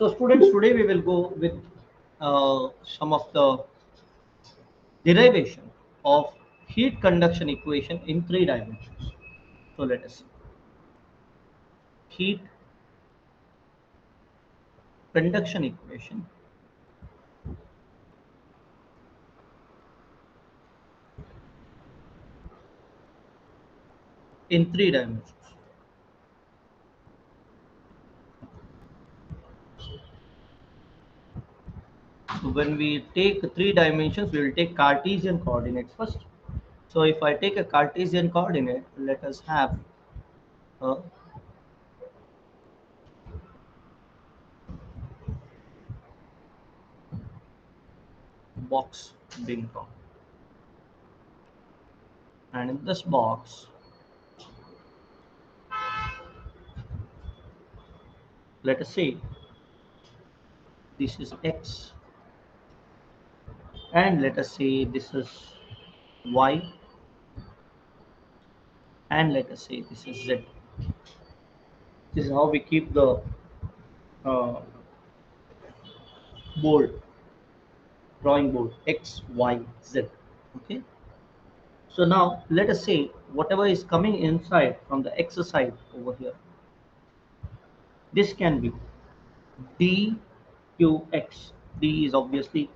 So students, today we will go with some of the derivation of heat conduction equation in three dimensions. So let us see. Heat conduction equation in three dimensions. So when we take three dimensions, we will take Cartesian coordinates first. So if I take a Cartesian coordinate, let us have a box being drawn. And in this box, let us say this is X, and let us say this is Y, and let us say this is Z. This is how we keep the uh, board, drawing board, X, Y, Z. Okay. So now let us say whatever is coming inside from the X side over here, this can be dqx. D is obviously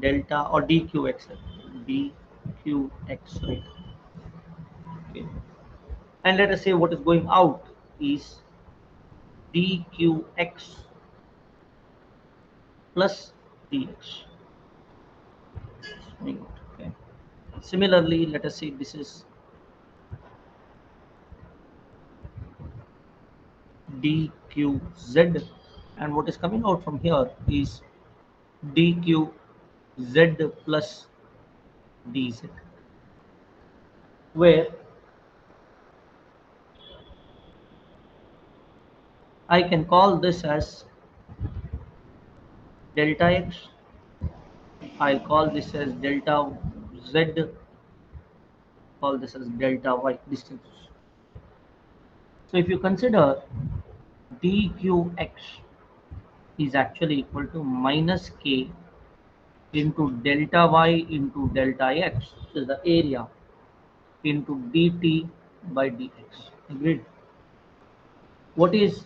delta or dqx, dqx, right? Okay. And let us say what is going out is dqx plus dx. Okay. Similarly, let us say this is dqz, and what is coming out from here is dqz plus dz, where I can call this as delta x, I'll call this as delta z, call this as delta y distances. So if you consider dqx is actually equal to minus k into delta y into delta x, which is the area, into dt by dx. Agreed? What is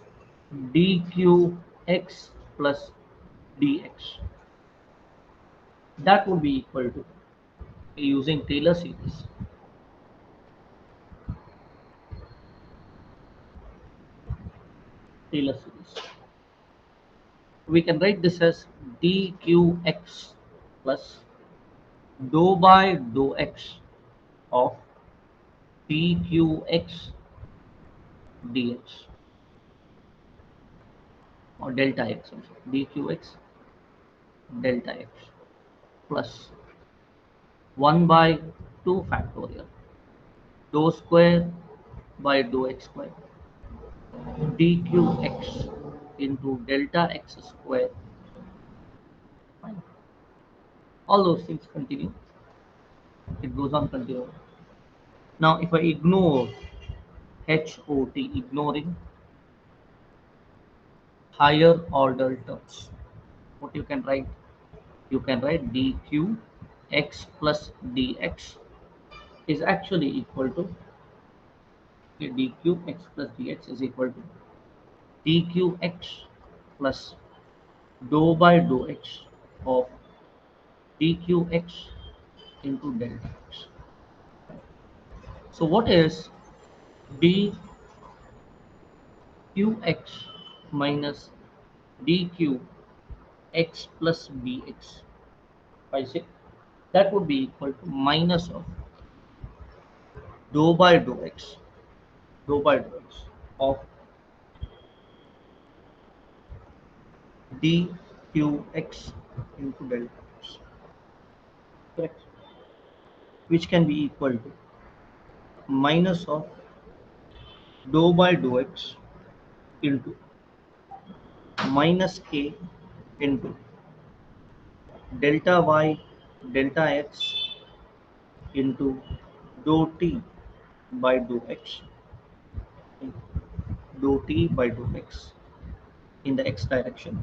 dqx plus dx? That would be equal to, using Taylor series, Taylor series. We can write this as dqx plus dou by dou x of dqx dx, or delta x, I'm sorry, dqx delta x plus 1 by 2 factorial dou square by dou x square dqx into delta x square. Fine. All those things continue. It goes on continuing. Now, if I ignore HOT, ignoring higher order terms, what you can write? You can write dq x plus dx is actually equal to, okay, dq x plus dx is equal to dqx plus dou by dou x of dqx into delta x. So what is dqx minus dq x plus bx? I say that would be equal to minus of dou by dou x, dou by dou x of dqx into delta x, correct? Which can be equal to minus of dou by dou x into minus k into delta y delta x into dou t by dou x, dou t by dou x in the x direction.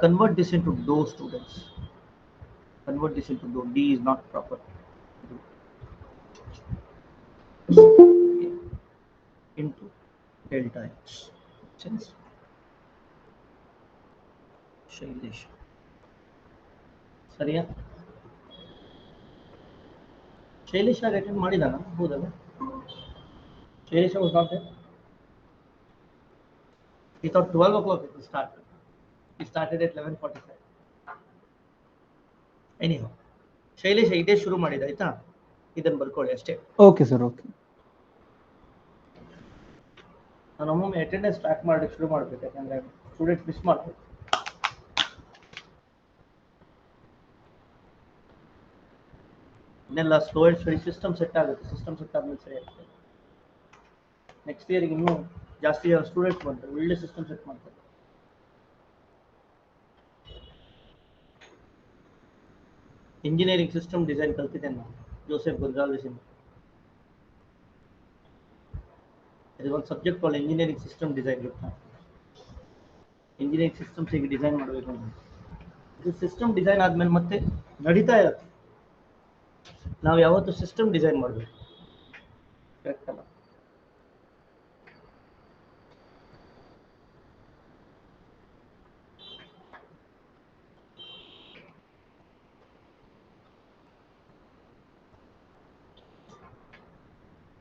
Convert this into dou, students. Convert this into dou. D is not proper. Okay. Into delta x. Sense? Shailesh. ಸರಿಯಾ Shailesh attend ಮಾಡಿದಾನ ಹೌದಲ್ಲ Shailesh was not there. He thought 12 o'clock it will start. He started at 11:45. Anyhow, Shailesh ಇದೇ ಶುರು ಮಾಡಿದ ಆಯ್ತಾ ಇದನ್ನು ಬರ್ಕೊಳ್ಳಿ ಅಷ್ಟೇ. Okay sir okay. ನಾನು ಒಮ್ಮೊಮ್ಮೆ ಅಟೆಂಡೆನ್ಸ್ ಟ್ರ್ಯಾಕ್ ಮಾಡಿ ಶುರು ಮಾಡಬೇಕು ಯಾಕಂದ್ರೆ ಸ್ಟೂಡೆಂಟ್ಸ್ ಮಿಸ್ ಮಾಡ್ತಾರೆ. ಇನ್ನೆಲ್ಲ slow and study system set ಆಗುತ್ತೆ. ಸಿಸ್ಟಮ್ ಸೆಟ್ ಆದ್ಮೇಲೆ ಸರಿ ಆಗ್ತದೆ. ನೆಕ್ಸ್ಟ್ ಇಯರ್ಗೆ ಇನ್ನೂ ಜಾಸ್ತಿ ಸ್ಟೂಡೆಂಟ್ಸ್ ಬಂತಾರೆ, ಒಳ್ಳೆ ಸಿಸ್ಟಮ್ ಸೆಟ್ ಮಾಡ್ತಾರೆ. ಇಂಜಿನಿಯರಿಂಗ್ ಸಿಸ್ಟಮ್ ಡಿಸೈನ್ ಕಲ್ತಿದ್ದೇನೆ ನಾನು ಜೋಸೆಫ್ ಗೊನ್ಸಾಲ್ವಿಸ್ ಇಂದ. ಇದು ಒಂದು ಸಬ್ಜೆಕ್ಟ್ ಕಾಲ್ ಇಂಜಿನಿಯರಿಂಗ್ ಸಿಸ್ಟಮ್ ಡಿಸೈನ್ ಗೊತ್ತಾ. ಇಂಜಿನಿಯರಿಂಗ್ ಸಿಸ್ಟಮ್ಸ್ ಹೇಗೆ ಡಿಸೈನ್ ಮಾಡಬೇಕು ಅಂತ. ಇದು ಸಿಸ್ಟಮ್ ಡಿಸೈನ್ ಆದ್ಮೇಲೆ ಮತ್ತೆ ನಡೀತಾ ಇರುತ್ತೆ. ನಾವು ಯಾವತ್ತು ಸಿಸ್ಟಮ್ ಡಿಸೈನ್ ಮಾಡಬೇಕು ಕರೆಕ್ಟ್ ಅಲ್ಲ.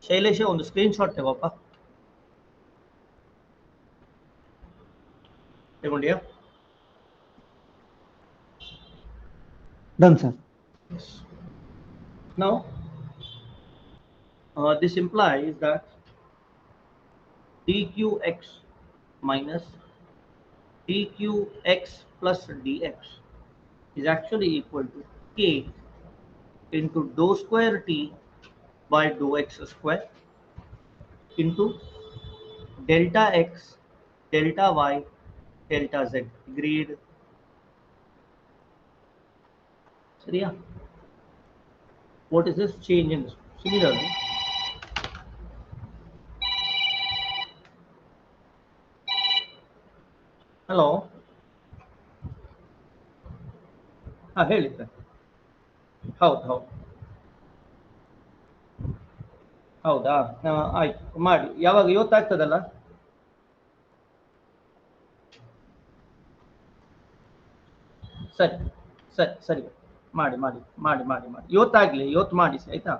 ಶೈಲೇಶ ಒಂದು ಸ್ಕ್ರೀನ್ ಶಾಟ್ ತಗೋಪ್ಪ. ತಗೊಂಡಿಯಾ? Done, sir. Yes. Now, this implies that dqx minus dqx plus dx is actually equal to k into dou square t by dou x square into delta x, delta y, delta z. Agreed? Sariya? What is this change in this? Similarly, hello. ಹೇಳಿ sir. ಹೌದು ಹೌದಾ, ಆಯ್ತು ಮಾಡಿ. ಯಾವಾಗ ಇವತ್ತಾಗ್ತದಲ್ಲ? ಸರಿ ಸರಿ ಸರಿ ಮಾಡಿ ಮಾಡಿ ಮಾಡಿ ಮಾಡಿ ಮಾಡಿ ಇವತ್ತಾಗಲಿ, ಇವತ್ತು ಮಾಡಿಸಿ ಆಯ್ತಾ.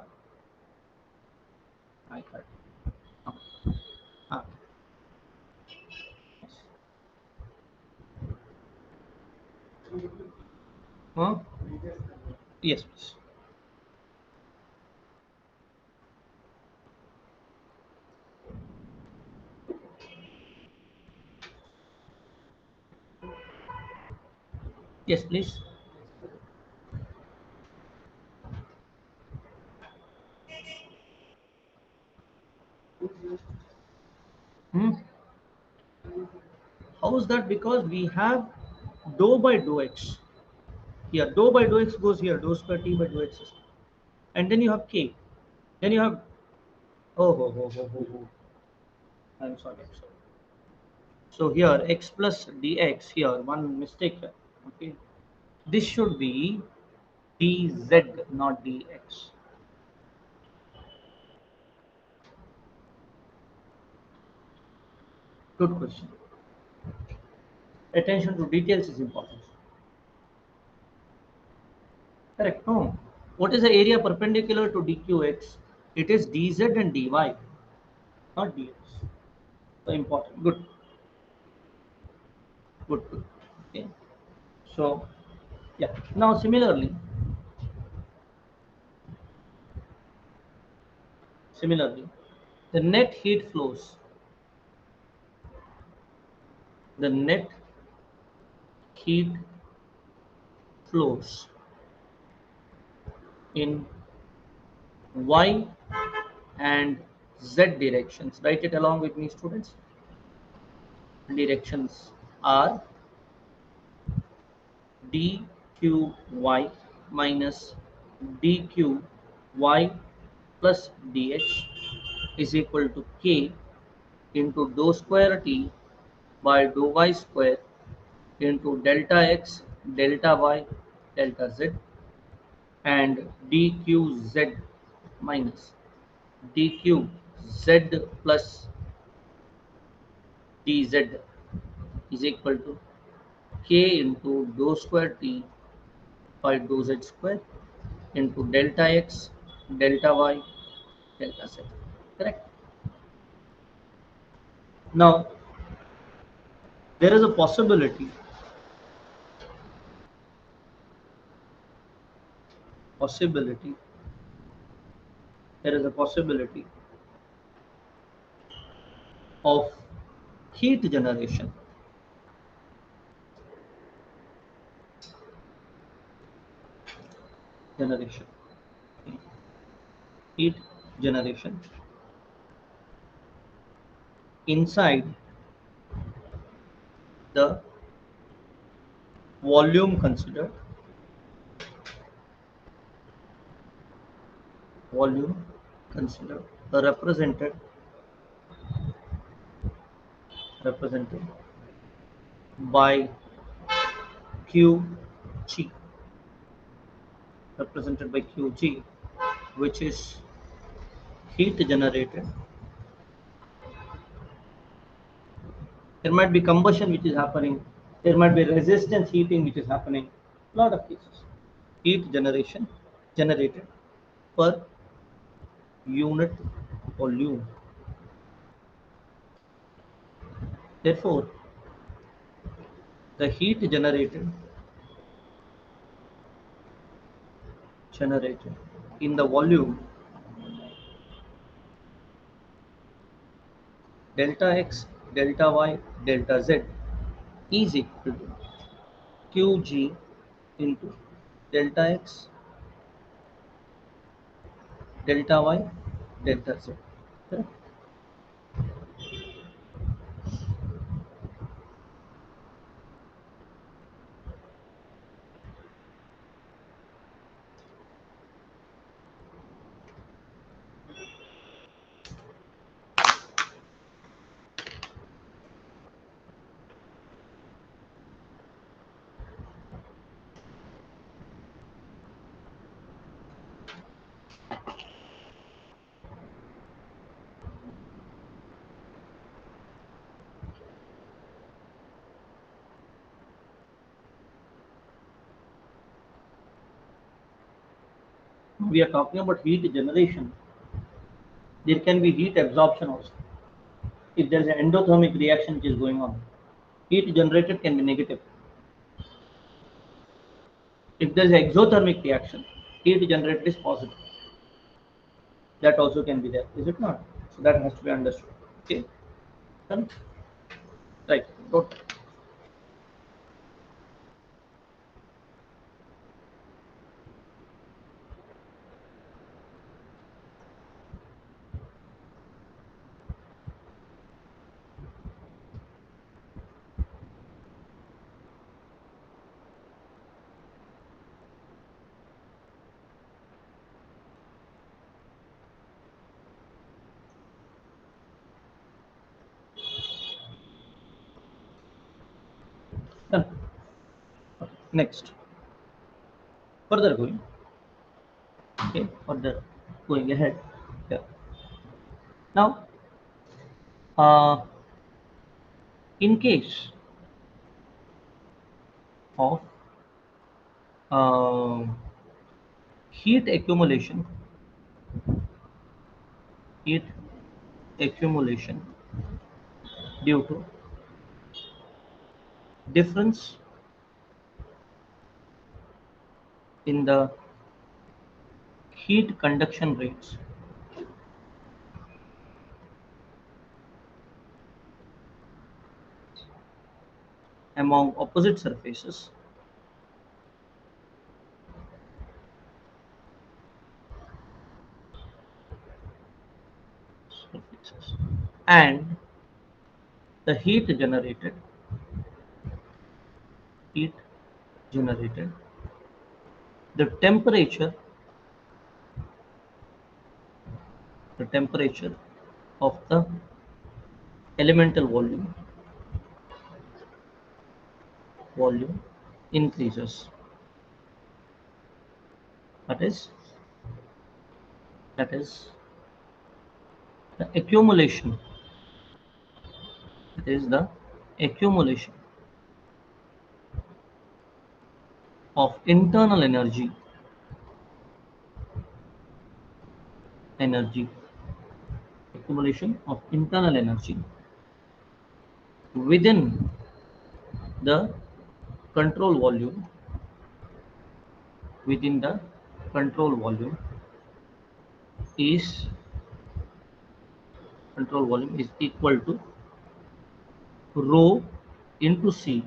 ಆಯ್ತು ಆಯ್ತು ಹಾಂ ಹ್ಞೂ yes please. Yes, please. How is that? Because we have dou by dou x. Here, dou by dou x goes here, dou square t by dou x. And then you have k. Then you have, oh. I'm sorry. So here, x plus dx, here, one mistake here. Okay. This should be dz, not dx. Good question. Attention to details is important. Correct. No. What is the area perpendicular to dqx? It is dz and dy, not dx. So important. Good. Okay. So, yeah. Now, similarly, the net heat flows. The net heat flows in y and z directions. Write it along with me, students. Directions are dqy minus dqy plus dx is equal to k into dou square t by dou y square into delta x, delta y, delta z, and dqz minus dqz plus dz is equal to k into dou square t by dou z square into delta x, delta y, delta z. Correct? Now, there is a possibility, there is a possibility of heat generation, heat generation inside the volume considered, volume considered, represented by Qg, represented by Qg, which is heat generated. There might be combustion which is happening. There might be resistance heating which is happening. Lot of cases. Heat generation generated per unit volume. Therefore, the heat generated in the volume delta x, delta y, delta z is equal to Qg into delta x, delta y, delta z. Correct? We are talking about heat generation. There can be heat absorption also. If there is an endothermic reaction which is going on, heat generated can be negative. If there is an exothermic reaction, heat generated is positive. That also can be there, is it not? So that has to be understood. Okay, done? Right. Good. Done. Okay. Next, further going. Okay, further going ahead. Yeah. Now, uh, in case of uh, heat accumulation, heat accumulation due to difference in the heat conduction rates among opposite surfaces, and the heat generated, the temperature of the elemental volume volume increases. That is that is the accumulation. It is the accumulation of internal energy, accumulation of internal energy within the control volume, within the control volume is equal to rho into C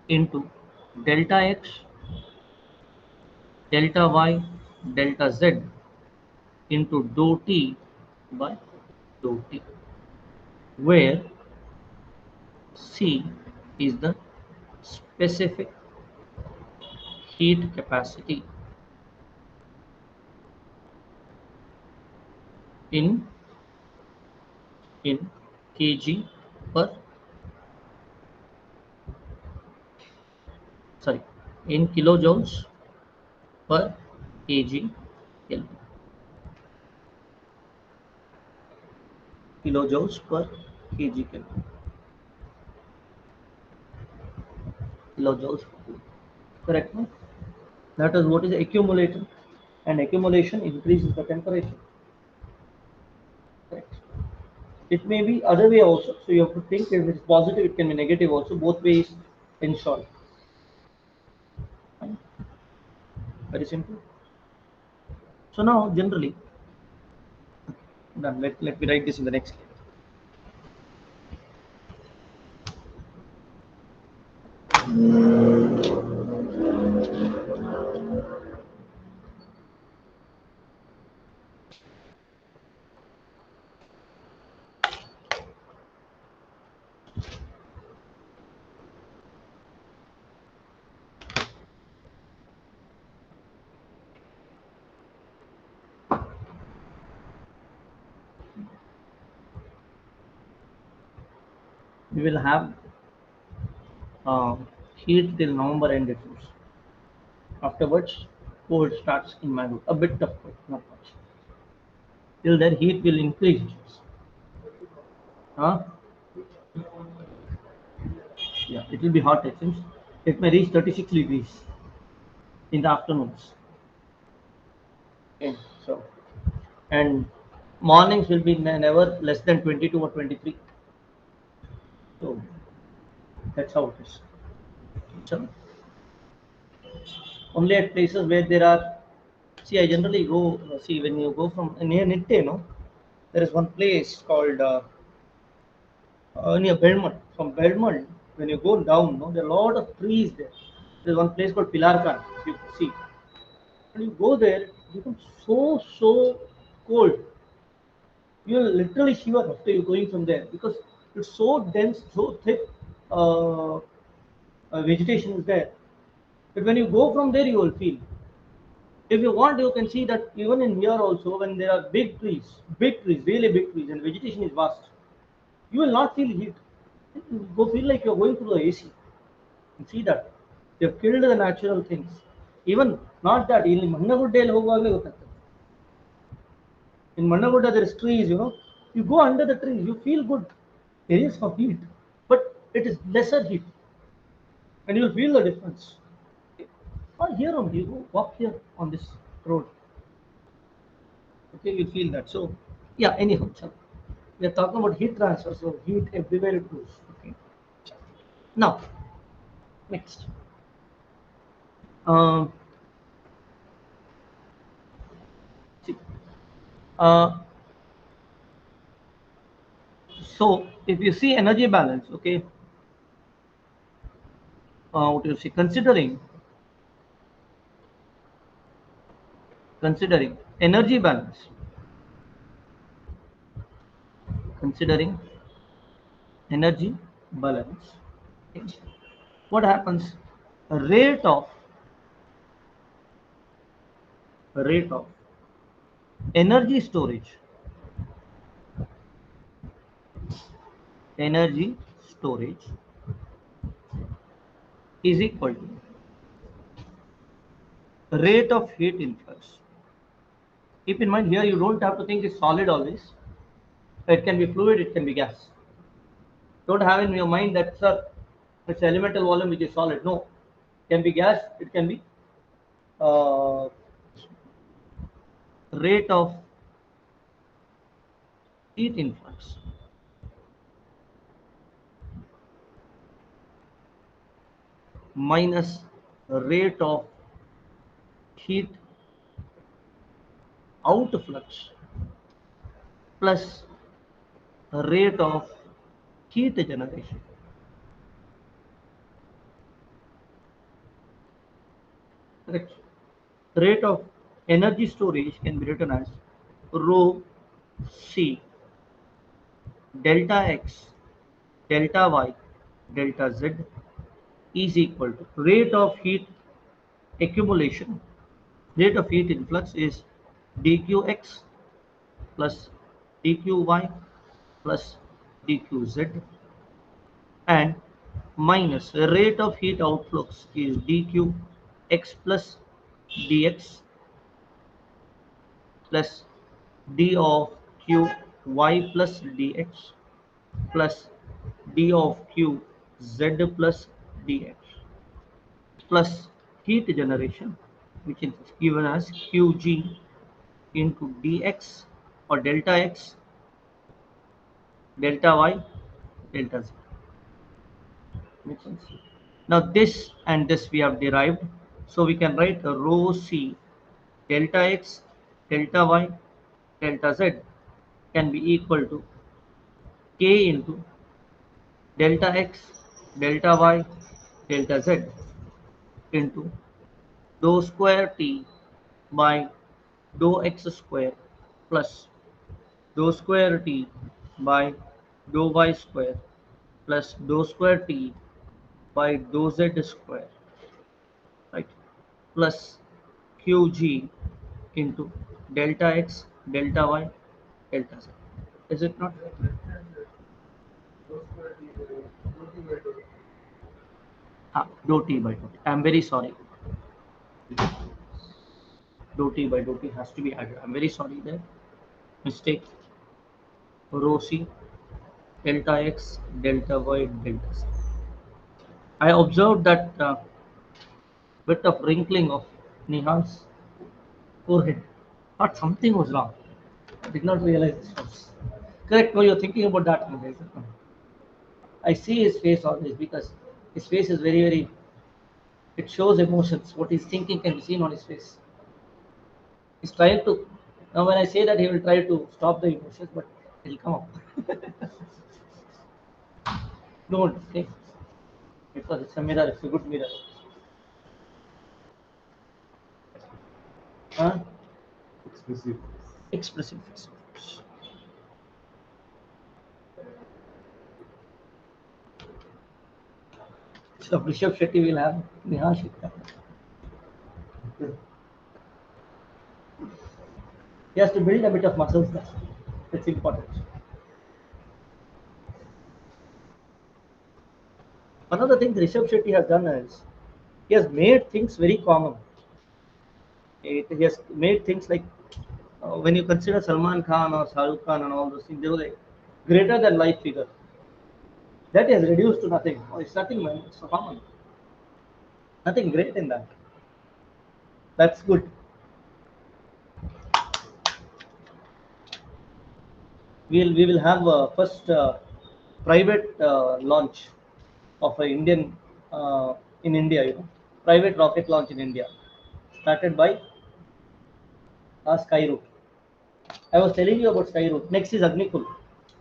into delta X, delta Y, delta Z into dou T by dou T, where C is the specific heat capacity in in kg per, sorry, in kilojoules per kg Kelvin, kilojoules per kg Kelvin, kilojoules per kg. Correct, no? That is what is accumulated, and accumulation increases the temperature. Correct. It may be other way also. So you have to think if it's positive, it can be negative also. Both ways in short. Fine. Very simple. So now generally, done. Let me write this in the next slide. We will have uh, heat till November end it is. Afterwards, cold starts in Mangalore. A bit of cold, not much. Till then, heat will increase. Huh? Yeah, it will be hot. It seems. It may reach 36 degrees in the afternoons. Okay, so and mornings will be never less than 22 or 23. So that's how it is. So only at places where there are. See, I generally go. See, when you go from near Nitte, no, there is one place called near Belmont. From Belmont, when you go down, no, there are a lot of trees there. There's one place called Pilarkan. You see, when you go there, it becomes so cold. You'll literally shiver after you going from there because it's so dense, so thick. Vegetation is there. But when you go from there, you will feel. If you want, you can see that even in here also, when there are big trees, really big trees, and vegetation is vast, you will not feel heat. You go feel like you're going through the AC. You see that they've killed the natural things. Even not that in Mannagudda ಹೋಗುವಾಗಲೇ ಗೊತ್ತಾಗ್ತದೆ. In Mannagudda there is trees, you know. You go under the trees, you feel good. There is some heat, but it is lesser heat, and you'll feel the difference. Or here only, you go walk here on this road. Okay, you feel that. So, yeah, anyhow, we are talking about heat transfer, so heat everywhere it goes. Okay. Now, next. Um, see, uh, so if you see energy balance, okay, what you see, considering energy balance, considering energy balance, okay, what happens? Rate of rate of energy storage, energy storage is equal to rate of heat influx. Keep in mind here you don't have to think it's solid always. It can be fluid, it can be gas. Don't have in your mind that sir, it's elemental volume which is solid. No, it can be gas, it can be uh, rate of heat influx minus rate of heat outflux plus rate of heat generation. Correct. Rate of energy storage can be written as rho C delta x delta y delta z is equal to rate of heat accumulation. Rate of heat influx is dqx plus dqy plus dqz and minus rate of heat outflux is dqx plus dx plus d of q y plus dx plus d of q z plus dx plus heat generation, which is given as qg into dx or delta x delta y delta z. Makes sense? Now this and this we have derived, so we can write a rho c delta x delta y delta z can be equal to k into delta x delta y delta z into dou square t by dou x square plus dou square t by dou y square plus dou square t by dou z square, right, plus qg into delta x delta y delta z. Is it not? Dou t by dou t. I'm very sorry. Dou t by dou t has to be added. I'm very sorry there. Mistake. Rho c delta x delta y delta z. I observed that bit of wrinkling of Nihal's forehead. Thought something was wrong. I did not realize this was correct. No, you're thinking about that. I see his face always because his face is very, very. It shows emotions. What he's thinking can be seen on his face. He's trying to. Now, when I say that, he will try to stop the emotions, but it'll come up. Don't. Okay. Because it's a mirror. It's a good mirror. Huh? Expressive. Expressive face. So Rishabh Shetty will have Nihal Shetty. He has to build a bit of muscles there. That's important. Another thing Rishabh Shetty has done is he has made things very common. He has made things like when you consider Salman Khan or Shahrukh Khan and all those things, they were like greater than life figure. That is reduced to nothing. Oh, it's nothing, man. It's so common. Nothing great in that. That's good. We will have first private launch of a Indian in India. Private rocket launch in India, started by Skyroot. I was telling you about Skyroot. Next is Agnikul.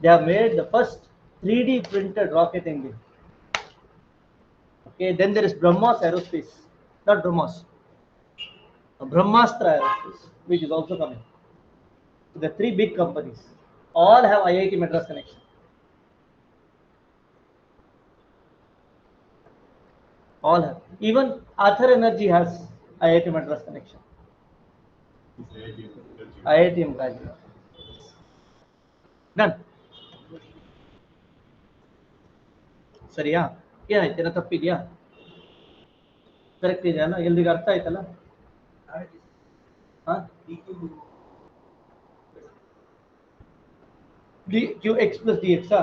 They have made the first 3D printed rocket engine. Okay, then there is Brahmas Aerospace, not Brahmas, Brahmastra Aerospace, which is also coming. The three big companies all have IIT Madras connection. All have. Even Arthur Energy has IIT Madras connection. IIT Madras. Done. ಸರಿಯಾ ಏನಾಯ್ತು ಏನೋ ತಪ್ಪಿದ್ಯಾ correct ಇದೆಯಲ್ಲ ಎಲ್ರಿಗೂ ಅರ್ಥ ಆಯ್ತಲ್ಲ ಹಾಂ d q x plus d ಎಕ್ಸಾ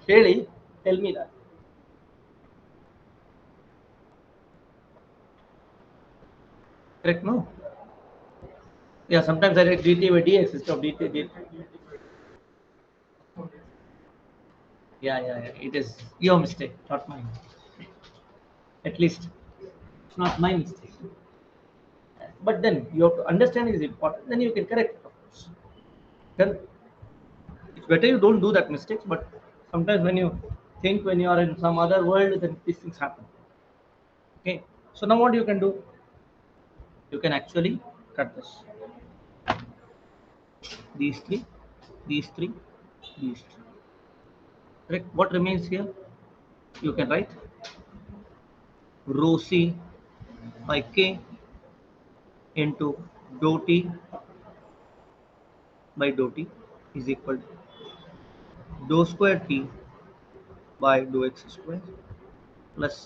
ಹೇಳಿ tell me that correct no yeah sometimes I write dt by dx instead of dt. Yeah it is your mistake not mine, at least it's not my mistake, but then you have to understand is important, then you can correct it, of course. Then it's better you don't do that mistakes, but sometimes when you think when you are in some other world, then these things happen. Okay, so now what you can do, you can actually cut this, these three, these three, these three. Correct. What remains here? You can write rho c by k into dou t by dou t is equal to dou square t by dou x square plus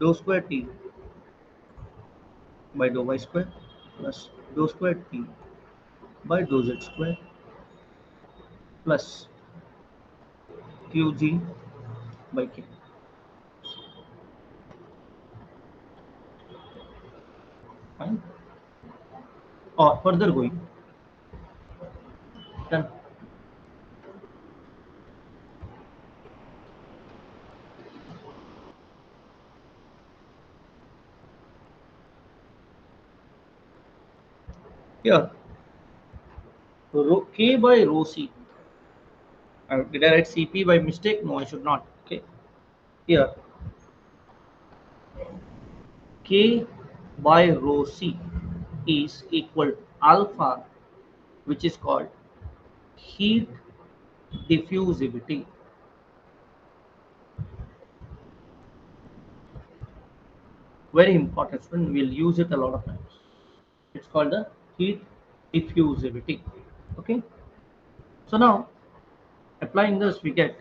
dou square t by dou y square plus dou square t by dou z square plus qg by k. Fine. Or further going, then here rho k by rho c. Did I write cp by mistake? No, I should not. Okay. Here k by rho c is equal to alpha, which is called heat diffusivity. Very important, student. We'll use it a lot of times. It's called the heat diffusivity. Okay. So now applying this, we get,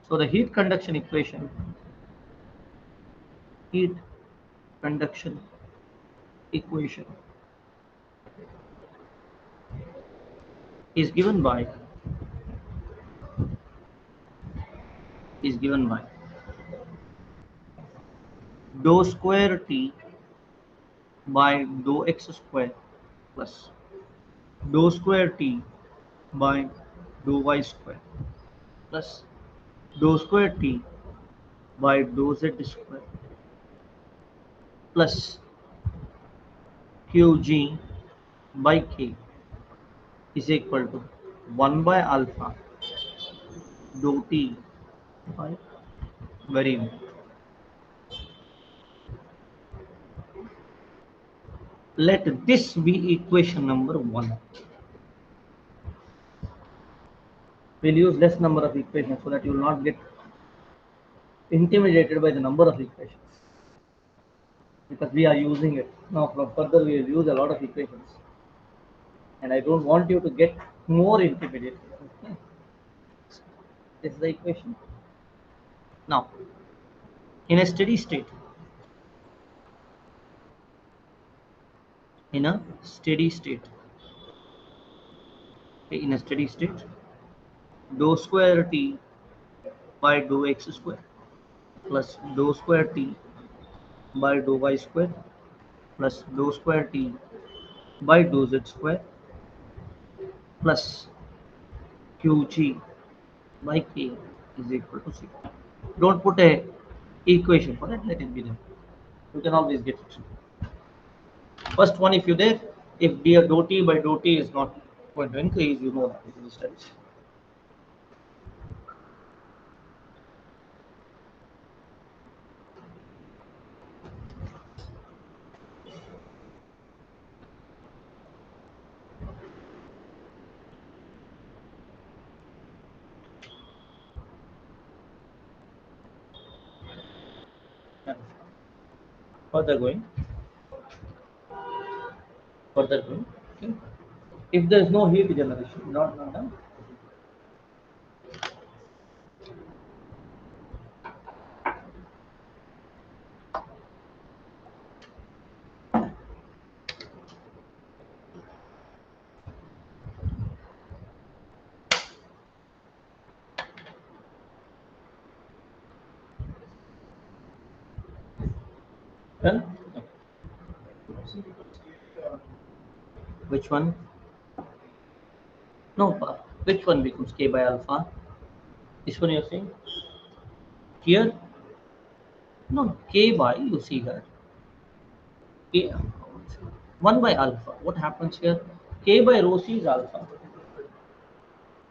so the heat conduction equation is given by is given by dou square t by dou x square plus dou square t by dou y square plus dou square t by dou z square plus qg by k is equal to 1 by alpha dou t by, very important. Let this be equation number 1. We'll use less number of equations so that you will not get intimidated by the number of equations, because we are using it now. From further we will use a lot of equations, and I don't want you to get more intimidated. Okay. This is the equation. Now, in a steady state, in a steady state, okay, in a steady state, dou square t by dou x square plus dou square t by dou y square plus dou square t by dou z square plus qg by k is equal to 0. Don't put a equation for it, let it be there. You can always get it. First one, if you did, if d dou t by dou t is not going to increase, you know that it is steady. Further going, further going. Okay. If there is no heat generation, not done. Done. Which one? No, which one becomes k by alpha? This one you're saying? Here? No, k by, you see that. K, 1 by alpha. What happens here? K by rho c is alpha.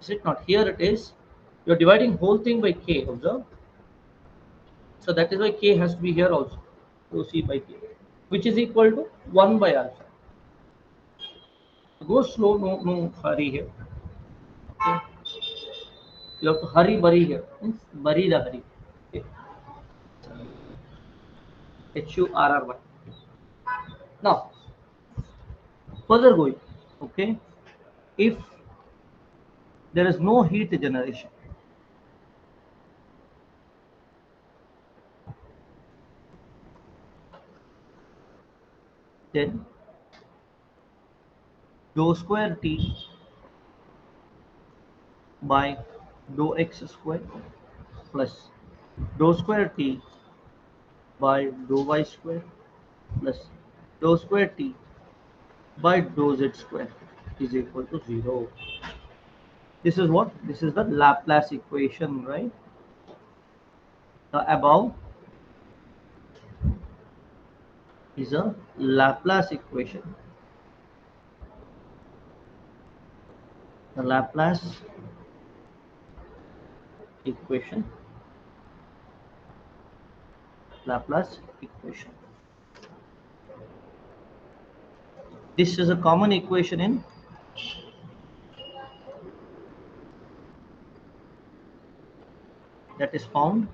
Is it not? Here it is. You're dividing whole thing by k, observe. So that is why k has to be here also. Rho c by k. Which is equal to 1 by alpha. Go slow, no hurry here. Okay. You have to hurry, bury here. Means bury the hurry. Okay. HURRY. Now, further going, okay, if there is no heat generation, then dou square t by dou x square plus dou square t by dou y square plus dou square t by dou z square is equal to 0. This is what? This is the Laplace equation, right? The above is a Laplace equation. The Laplace equation. Laplace equation. This is a common equation that is found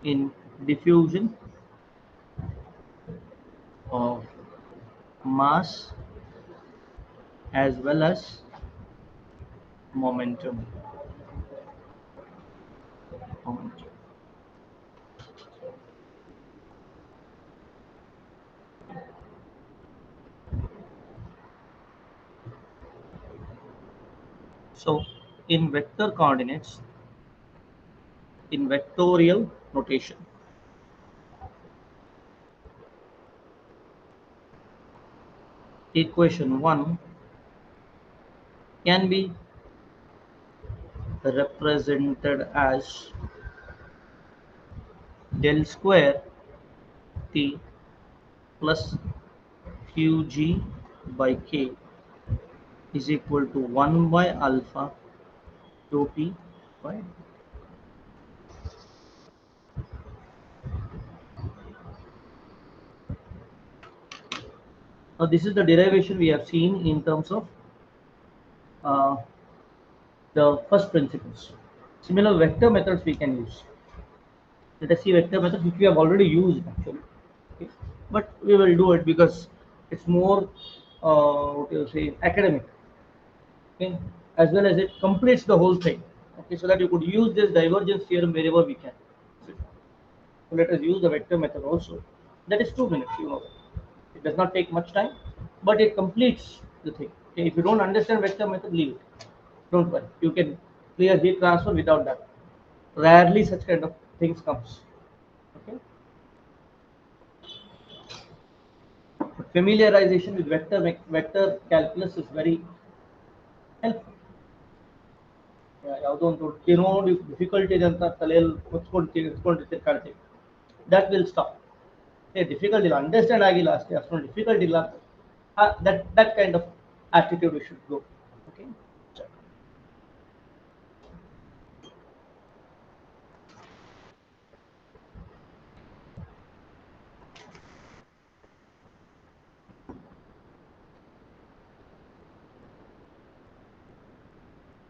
in diffusion of mass as well as momentum. Momentum. So in vector coordinates, in vectorial notation, equation 1 can be represented as del square t plus qg by k is equal to 1 by alpha dou p by. Now this is the derivation we have seen in terms of uh, the first principles. Similar vector methods we can use. Let us see vector methods which we have already used actually. Okay. But we will do it because it's more what you say academic. Okay. As well as it completes the whole thing. Okay, so that you could use this divergence theorem wherever we can. So let us use the vector method also. That is 2 minutes, you know. It does not take much time, but it completes the thing. Okay, if you don't understand vector method, leave it. Don't worry. You can clear heat transfer without that. Rarely such kind of things comes. Okay. But familiarization with vector calculus is very helpful. ಯಾವುದೋ ಒಂದು ಏನೋ difficult ಇದೆ ಅಂತ ತಲೆಯಲ್ಲಿ ಹೊತ್ಕೊಂಡು that will stop. Difficult ಇಲ್ಲ understand ಆಗಿಲ್ಲ ಅಷ್ಟೇ ಅಷ್ಟೊಂದು ಡಿಫಿಕಲ್ಟ್ ಇಲ್ಲ that kind of attitude we should go. Okay.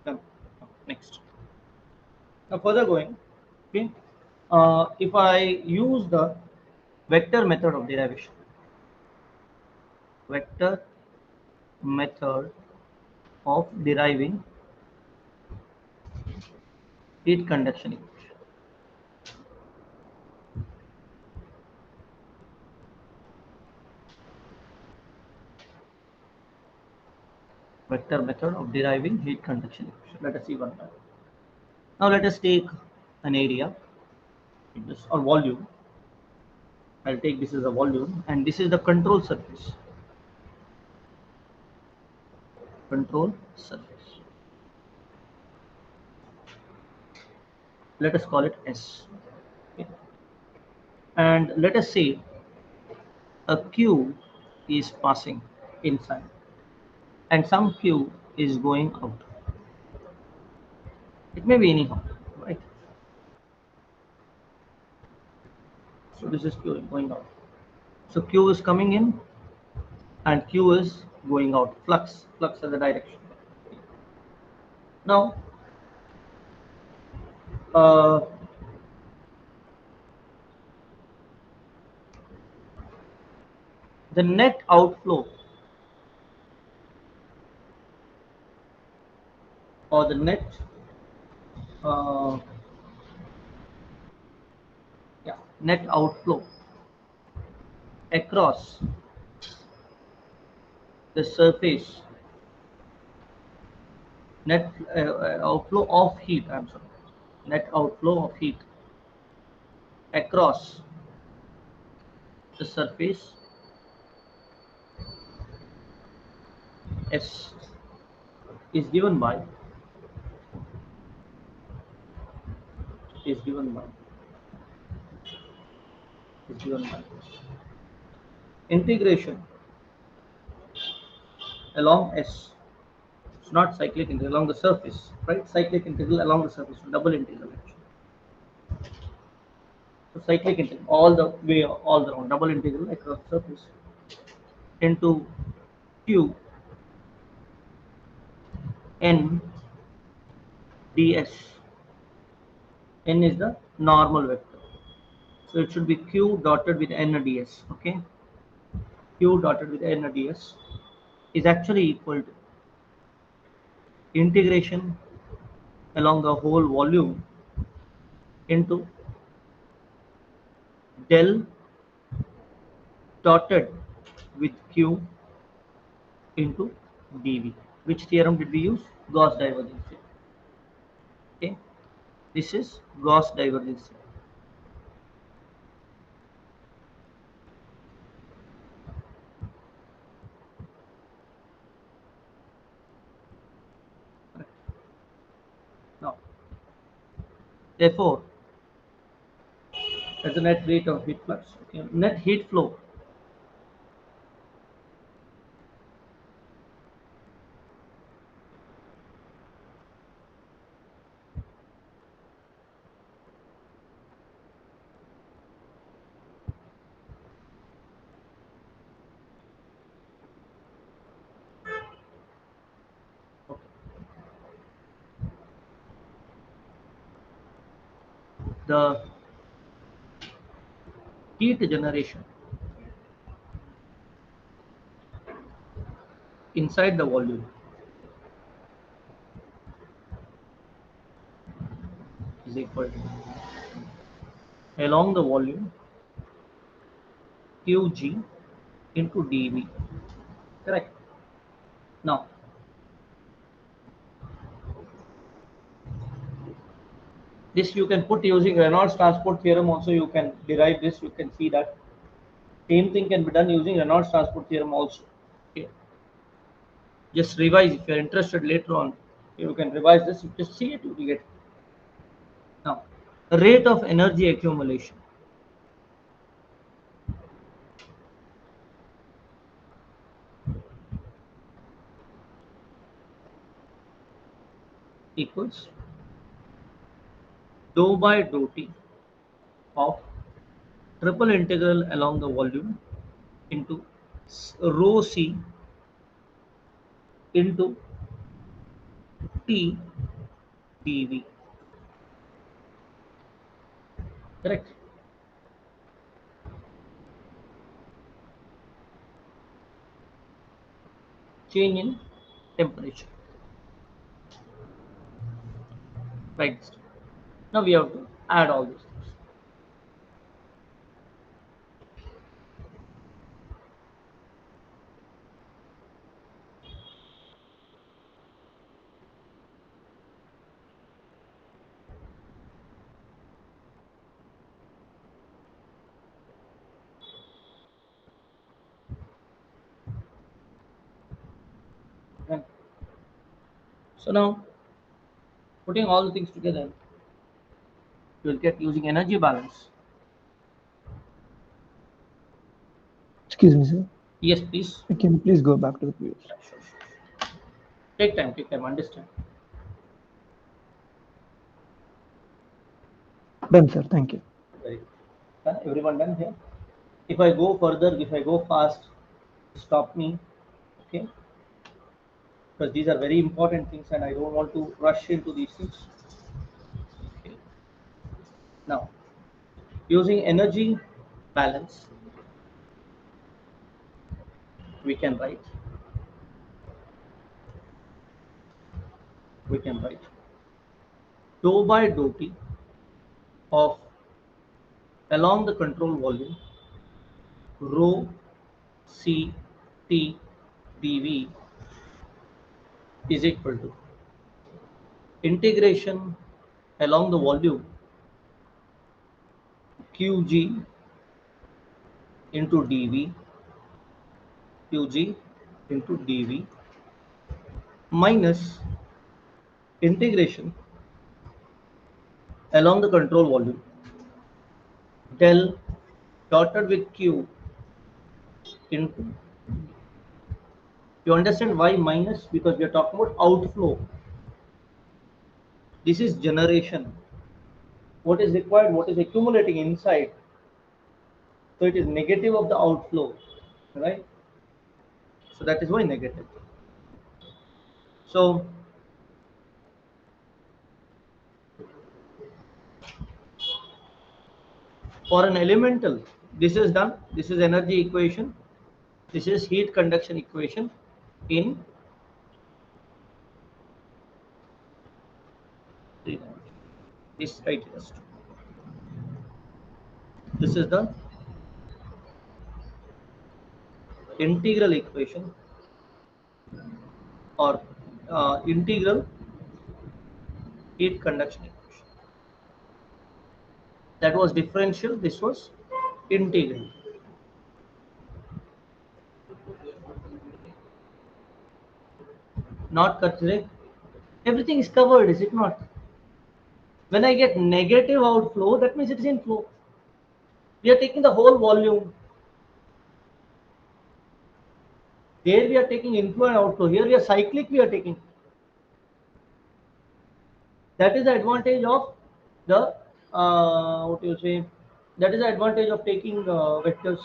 Done. Next. Now further going, okay. If I use the Vector method of derivation. Vector method of deriving heat conduction equation. Vector method of deriving heat conduction equation. Let us see one time. Now let us take an area, this or volume. I'll take this as a volume, and this is the control surface. Control surface. Let us call it S. Okay. And let us say a Q is passing inside, and some Q is going out. It may be anyhow, right? So this is Q going out. So Q is coming in and Q is going out. Flux as a direction. Now, uh, the net outflow or the uh, net outflow across the surface, net outflow of heat. I'm sorry, net outflow of heat across the surface S is given by is given by is given by integration along S. It's not cyclic integral along the surface, right? Cyclic integral along the surface, so double integral actually. So cyclic integral all the way, all the round, double integral across the surface into Q n ds. N is the normal vector, so it should be Q dotted with n ds. Okay, Q dotted with n ds is actually equal to integration along the whole volume into del dotted with Q into dV. Which theorem did we use? Gauss divergence theorem. Okay, this is Gauss divergence theorem. Now, therefore, as the net rate of heat flux, okay, net heat flow the heat generation inside the volume is equal to along the volume Qg into dV. Correct. Now, this you can put using Reynolds transport theorem also. You can derive this. You can see that same thing can be done using Reynolds transport theorem also. Okay. Just revise if you are interested later on. You can revise this. You just see it. You will get it. Now, rate of energy accumulation equals dou by dou t of triple integral along the volume into rho c into t dv. Correct. change in temperature. Right. Now we have to add all these things. Okay. So now, putting all the things together, you will get using energy balance. Excuse me, sir. Yes, please. Can you please go back to the previous? Yeah, sure, sure. Take time, understand. Done, sir. Thank you. Very good. Done? Everyone done here? If I go further, if I go fast, stop me, okay? Because these are very important things and I don't want to rush into these things. Okay. Now, using energy balance, we can write, we can write dou by dou t of along the control volume rho c t dv is equal to integration along the volume qg into dv qg into dv minus integration along the control volume del dotted with q into, you understand why minus, because we are talking about outflow. This is generation, what is required, what is accumulating inside, so it is negative of the outflow, right? So that is why negative. So for an elemental, this is done, this is energy equation, this is heat conduction equation in this right here. This is the integral equation or integral heat conduction equation. That was differential, this was integral. Not considering, everything is covered, is it not? When I get negative outflow, that means it is inflow. We are taking the whole volume. There we are taking inflow and outflow. Here we are cyclic, we are taking. That is the advantage of the, what do you say, that is the advantage of taking vectors.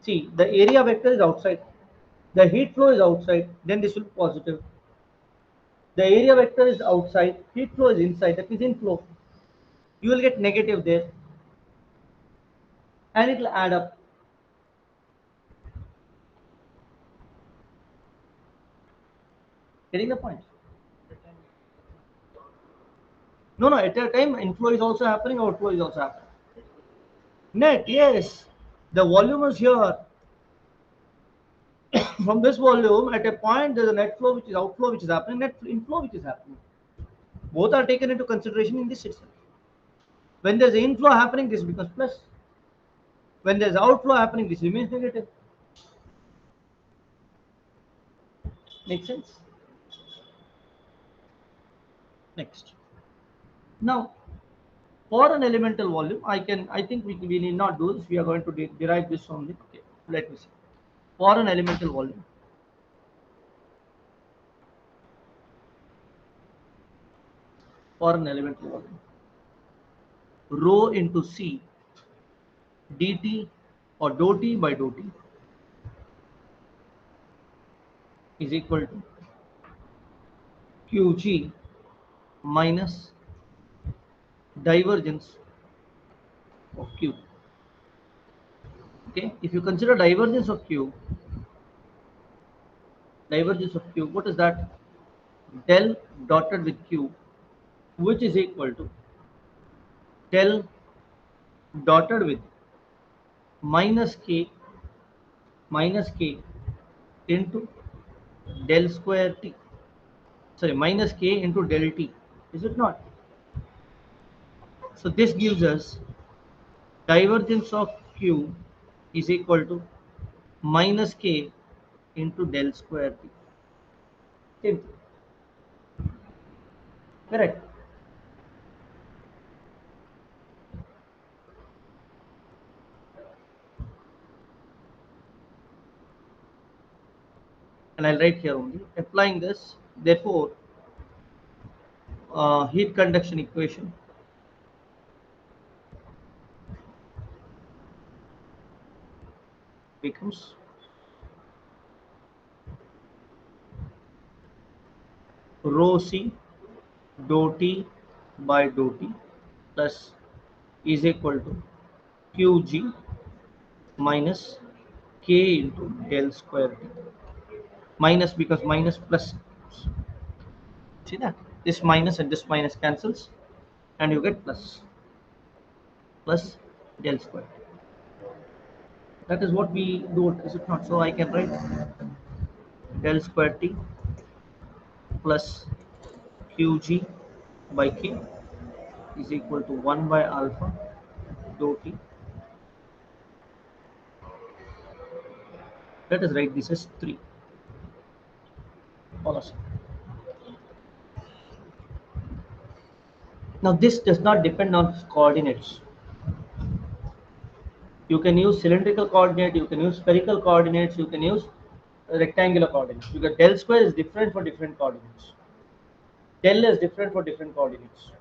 See, the area vector is outside, the heat flow is outside, then this will be positive. The area vector is outside, heat flow is inside, that means inflow. You will get negative there and it will add up. Getting the point? No, no, at a time inflow is also happening, outflow is also happening. Net, yes. The volume is here. From this volume, at a point, there's a net flow which is outflow which is happening, net inflow which is happening. Both are taken into consideration in this itself. When there's inflow happening, this becomes plus. When there's outflow happening, this remains negative. Makes sense? Next. Now, for an elemental volume, I think we need not do this. We are going to derive this only. Okay, let me see. For an elemental volume, rho into C dt or dou t by dou t is equal to qg minus divergence of q. Okay, if you consider divergence of q, Divergence of q. What is that? Del dotted with q, which is equal to del dotted with minus k into del square t. Sorry, minus k into del t. Is it not? So this gives us divergence of q is equal to minus k into del square t. Same thing. Correct. And I'll write here only. Applying this, therefore, heat conduction equation becomes rho c dou t by dou t plus is equal to qg minus k into del square t. Minus because minus plus. See that? This minus and this minus cancels and you get plus del square. That is what we do, is it not? So I can write del square t plus qg by k is equal to 1 by alpha dou t. Let us write this as 3. Follows. Now this does not depend on coordinates. You can use cylindrical coordinate, you can use spherical coordinates, you can use rectangular coordinates. Because del square is different for different coordinates. Del is different for different coordinates.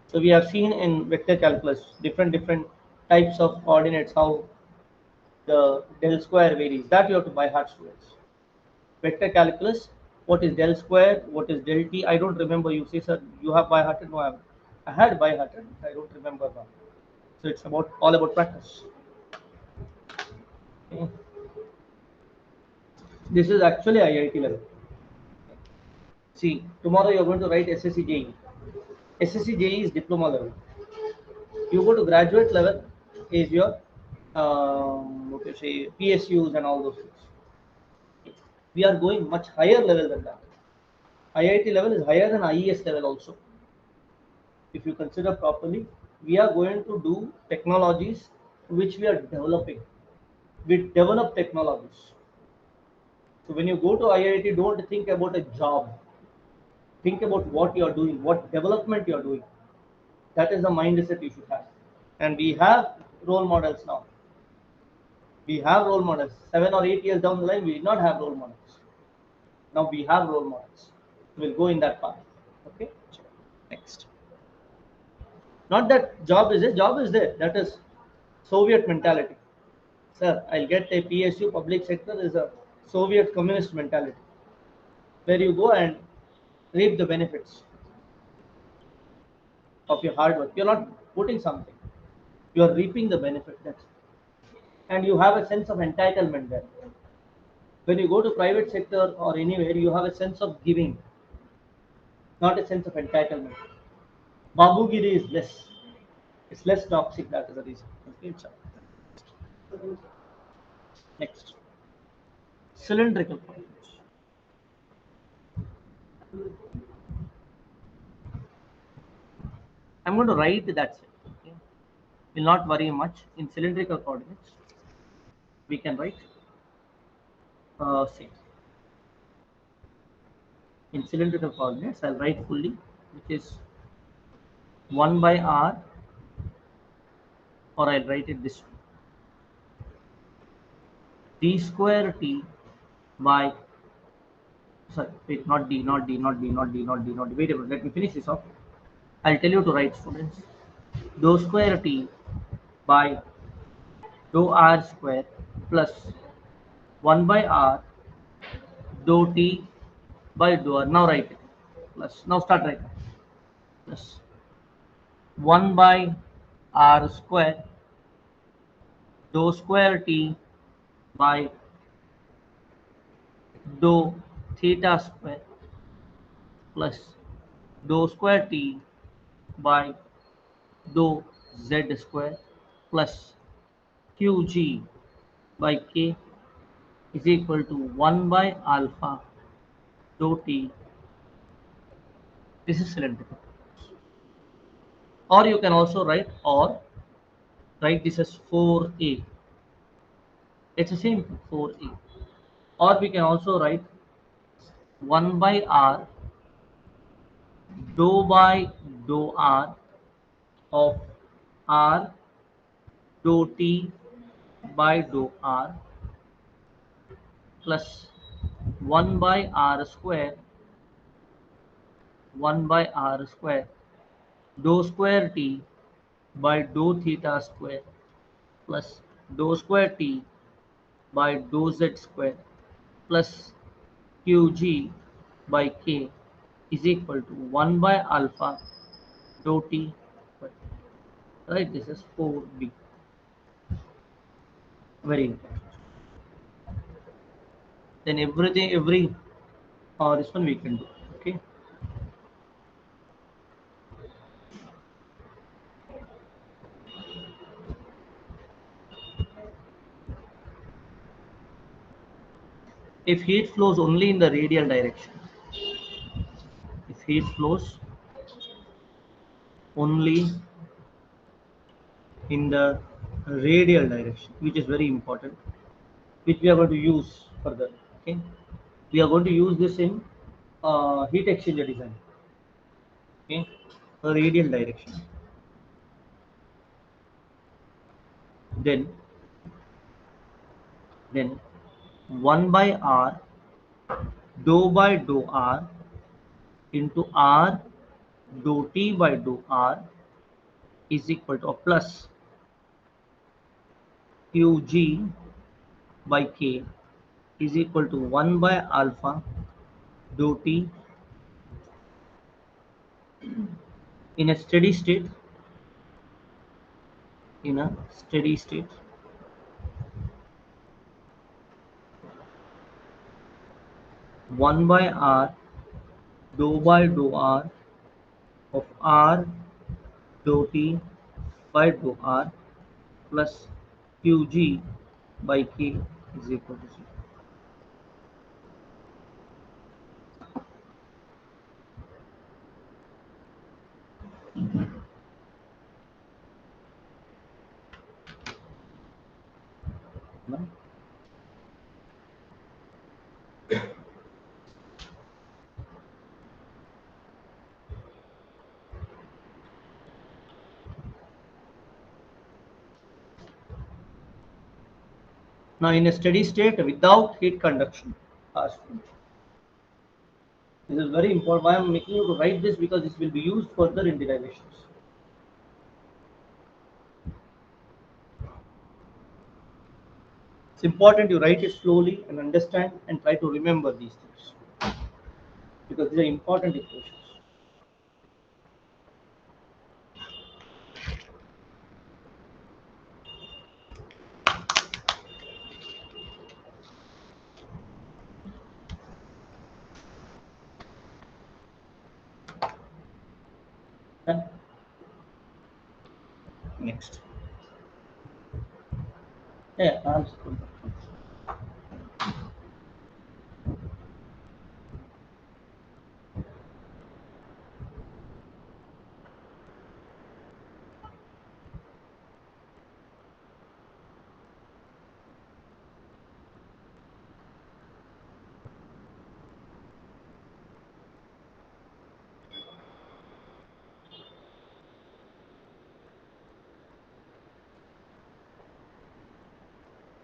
So we have seen in vector calculus different types of coordinates, how the del square varies. That you have to by heart, students. Vector calculus, what is del square, what is del t? I don't remember. You say, sir, you have by hearted. No, I had by hearted. I don't remember now. So it's about all about practice. Okay. This is actually IIT level. See, tomorrow you're going to write SSC JE. SSC JE is diploma level. You go to graduate level is your what you say PSUs and all those things. We are going much higher level than that. IIT level is higher than IES level also. If you consider properly, we are going to do technologies which we are developing. We develop technologies. So when you go to IIT, don't think about a job. Think about what you are doing, what development you are doing. That is the mindset you should have. And we have role models now. We have role models. 7 or 8 years down the line, we did not have role models. Now we have role models. We'll go in that path. Okay. Next. Not that job is there. That is Soviet mentality. Sir, I'll get a PSU. Public sector is a Soviet communist mentality, where you go and reap the benefits of your hard work. You're not putting something. You're reaping the benefit. And you have a sense of entitlement there. When you go to private sector or anywhere, you have a sense of giving, not a sense of entitlement. Babugiri is less. It's less toxic. That is the reason. Okay, so next, cylindrical coordinates. I'm going to write that. Okay? Will not worry much. In cylindrical coordinates, we can write say in cylindrical coordinates. I'll write fully, which is 1 by r, or I'll write it this way: d square t by, sorry, wait, not d, not d, not d, not d, not d, not d. Wait a minute, let me finish this off. I'll tell you to write, students. Dou square t by dou r square plus 1 by r dou t by dou r. Now write it. Plus, now start writing. Plus 1 by r square dou square t by dou theta square plus dou square t by dou z square plus qg by k is equal to 1 by alpha dou t. This is cylindrical. Or you can also write this as 4a. It's the same 4a. Or we can also write 1 by r dou by dou r of r dou t by dou r plus 1 by r square 1 by r square dou square t by dou theta square plus dou square t by dou z square plus qg by k is equal to 1 by alpha dou t square. Right, this is 4b. Very important. Then every this one we can do. Okay. If heat flows only in the radial direction, if heat flows only in the radial direction, which is very important, which we are going to use further. Okay, we are going to use this in heat exchanger design. Okay, a radial direction. Then then 1 by r dou by dou r into r dou t by dou r is equal to a plus qg by k is equal to 1 by alpha dou t in a steady state. In a steady state, 1 by r dou by dou r of r dou t by dou r plus qg by k is equal to 0. Now, now in a steady state without heat conduction, this is very important. Why I am making you to write this, because this will be used further in derivations. It's important you write it slowly and understand and try to remember these things, because these are important equations. And next, yeah, I'm good.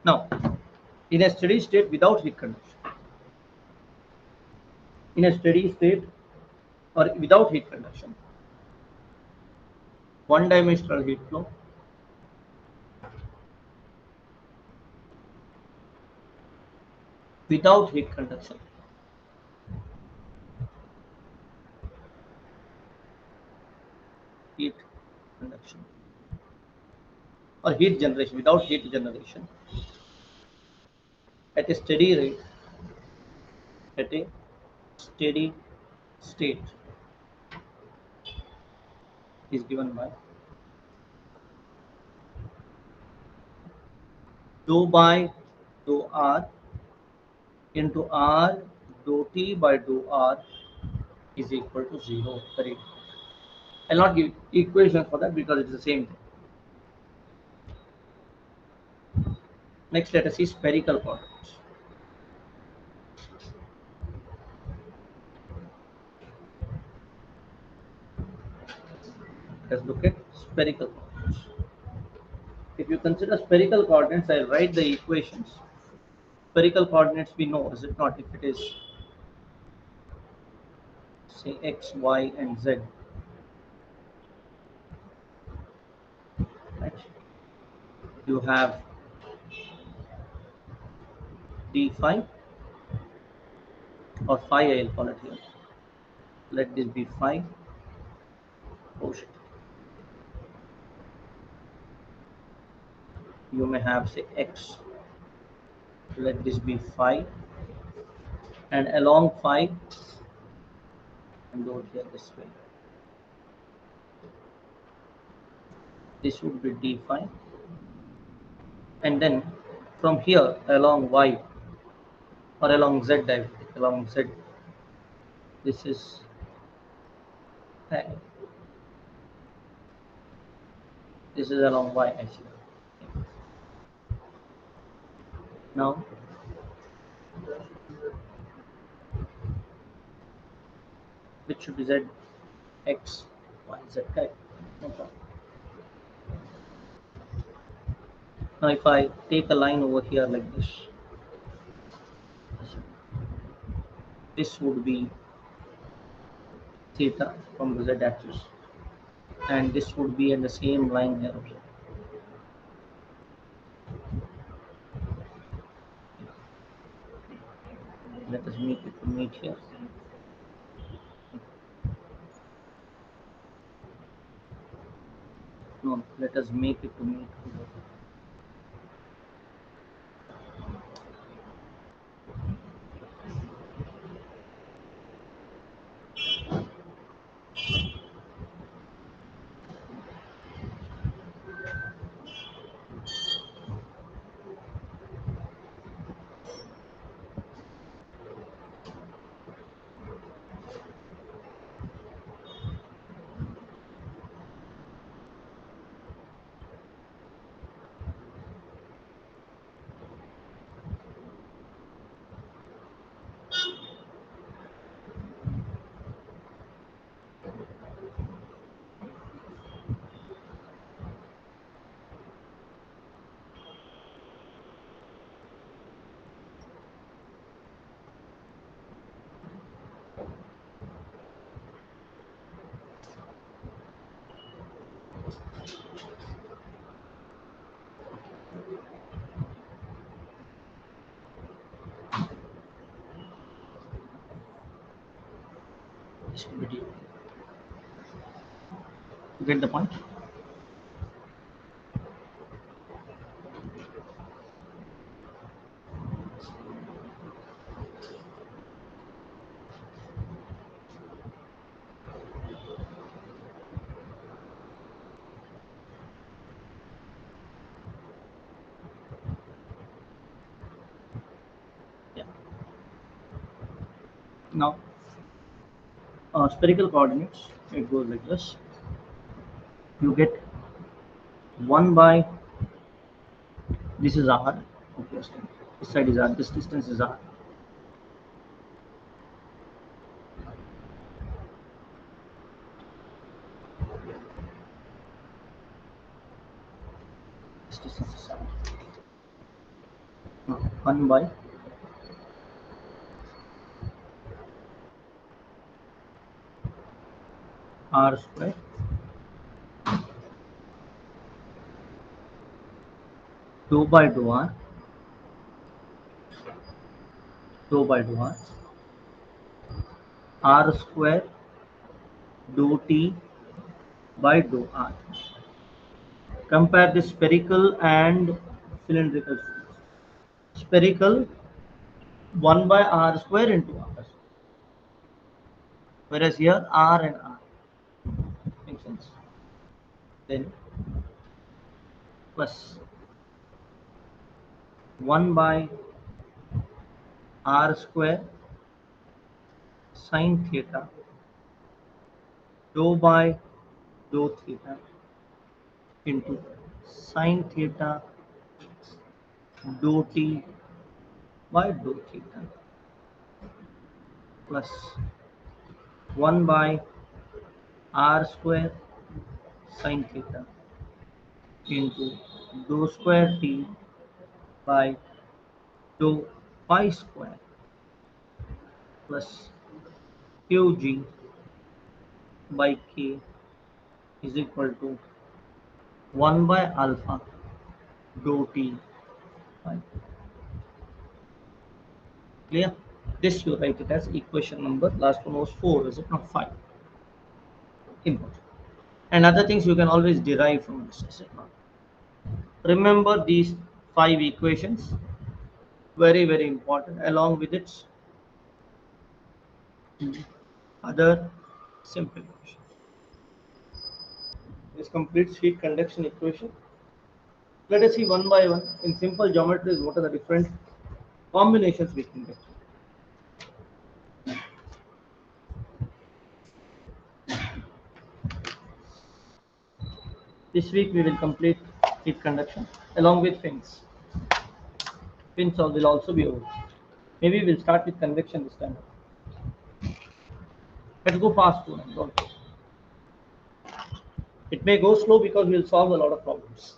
Now, in a steady state without heat conduction, in a steady state or without heat conduction, one dimensional heat flow, without heat conduction, heat conduction or heat generation, without heat generation at a steady rate at a steady state is given by dou by dou r into r dou t by dou r is equal to 0. Correct. I'll not give equation for that because it's the same thing. Next, let us see spherical coordinates. Let's look at spherical coordinates. If you consider spherical coordinates, I'll write the equations. Spherical coordinates we know, is it not? If it is say x, y, and z, right? You have d phi or phi, I'll call it here. Let this be phi. Oh shit. You may have say x. Let this be phi, and along phi, and go here this way. This would be d phi, and then from here along y or along z, along z, this is this is along y actually. Now which should be z, x, y, z, correct? No problem. Now if I take a line over here like this would be theta from the z axis, and this would be in the same line here. Let us make it to meet here. No, let us make it to meet here. This would be d. You get the point? Yeah. Now spherical coordinates, it goes like this. You get 1 by, this is r, okay, this side is r, this distance is r. This distance is r. Now 1 by r square 2 by 2 r, 2 by 2 r square dou t by dou r. Compare the spherical and cylindrical. Spherical 1 by r square into r. Whereas here R and R. Makes sense? Then plus 1 by R square sine theta dou by dou theta into sine theta dou t by dou theta plus 1 by R square sine theta into dou square t by dou phi square plus qg by k is equal to 1 by alpha dou t by. Clear? This you write it as equation number. Last one was 4, is it not 5? Important. And other things you can always derive from this, is it not? Remember these 5 equations, very very important, along with its other simple equation. This completes heat conduction equation. Let us see one by one in simple geometries what are the different combinations we can get. This week we will complete heat conduction along with fins. Fins will also be over. Maybe we'll start with convection this time. Let's go fast too. Don't. It may go slow because we'll solve a lot of problems.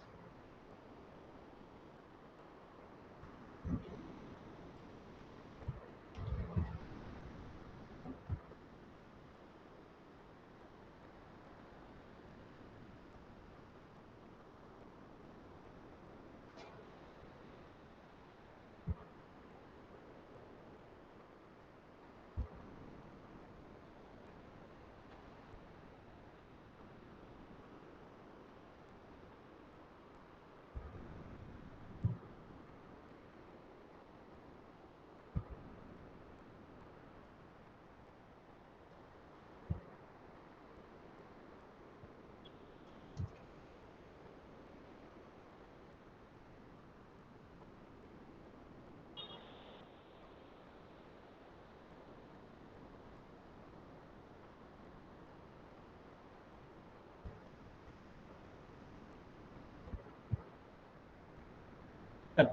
Done.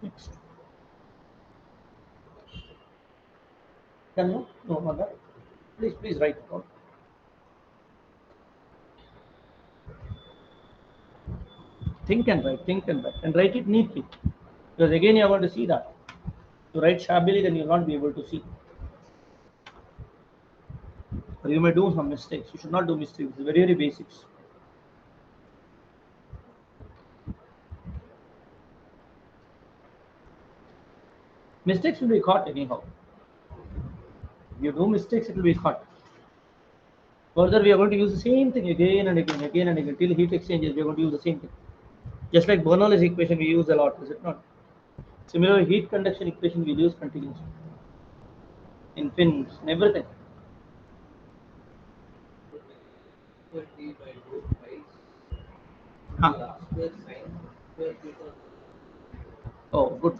Next. Can you? No, not that. Please write it down. And write it neatly. Because again you are going to see that. To write shabbily, then you will not be able to see. Or you may do some mistakes. You should not do mistakes. It's very basics. Mistakes will be caught anyhow. If you do mistakes, it will be caught. Further, we are going to use the same thing again and again till heat exchanges. We are going to use the same thing. Just like Bernoulli's equation, we use a lot, is it not? Similarly, heat conduction equation we use continuously in fins and everything. Huh. Oh, good.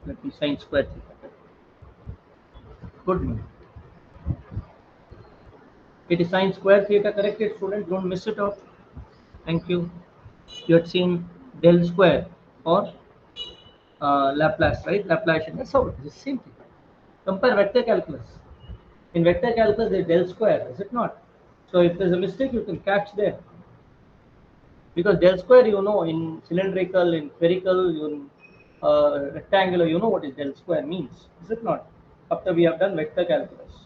Let me sine square theta. Good man. It is sine square theta corrected, student. Don't miss it out. Thank you. You had seen del square or Laplace, right? Laplacian. That's how it is. Same thing. Compare vector calculus. In vector calculus, there is del square, is it not? So if there's a mistake, you can catch there. Because del square, you know, in cylindrical, in spherical, in rectangular, you know what is del square means, is it not? After we have done vector calculus.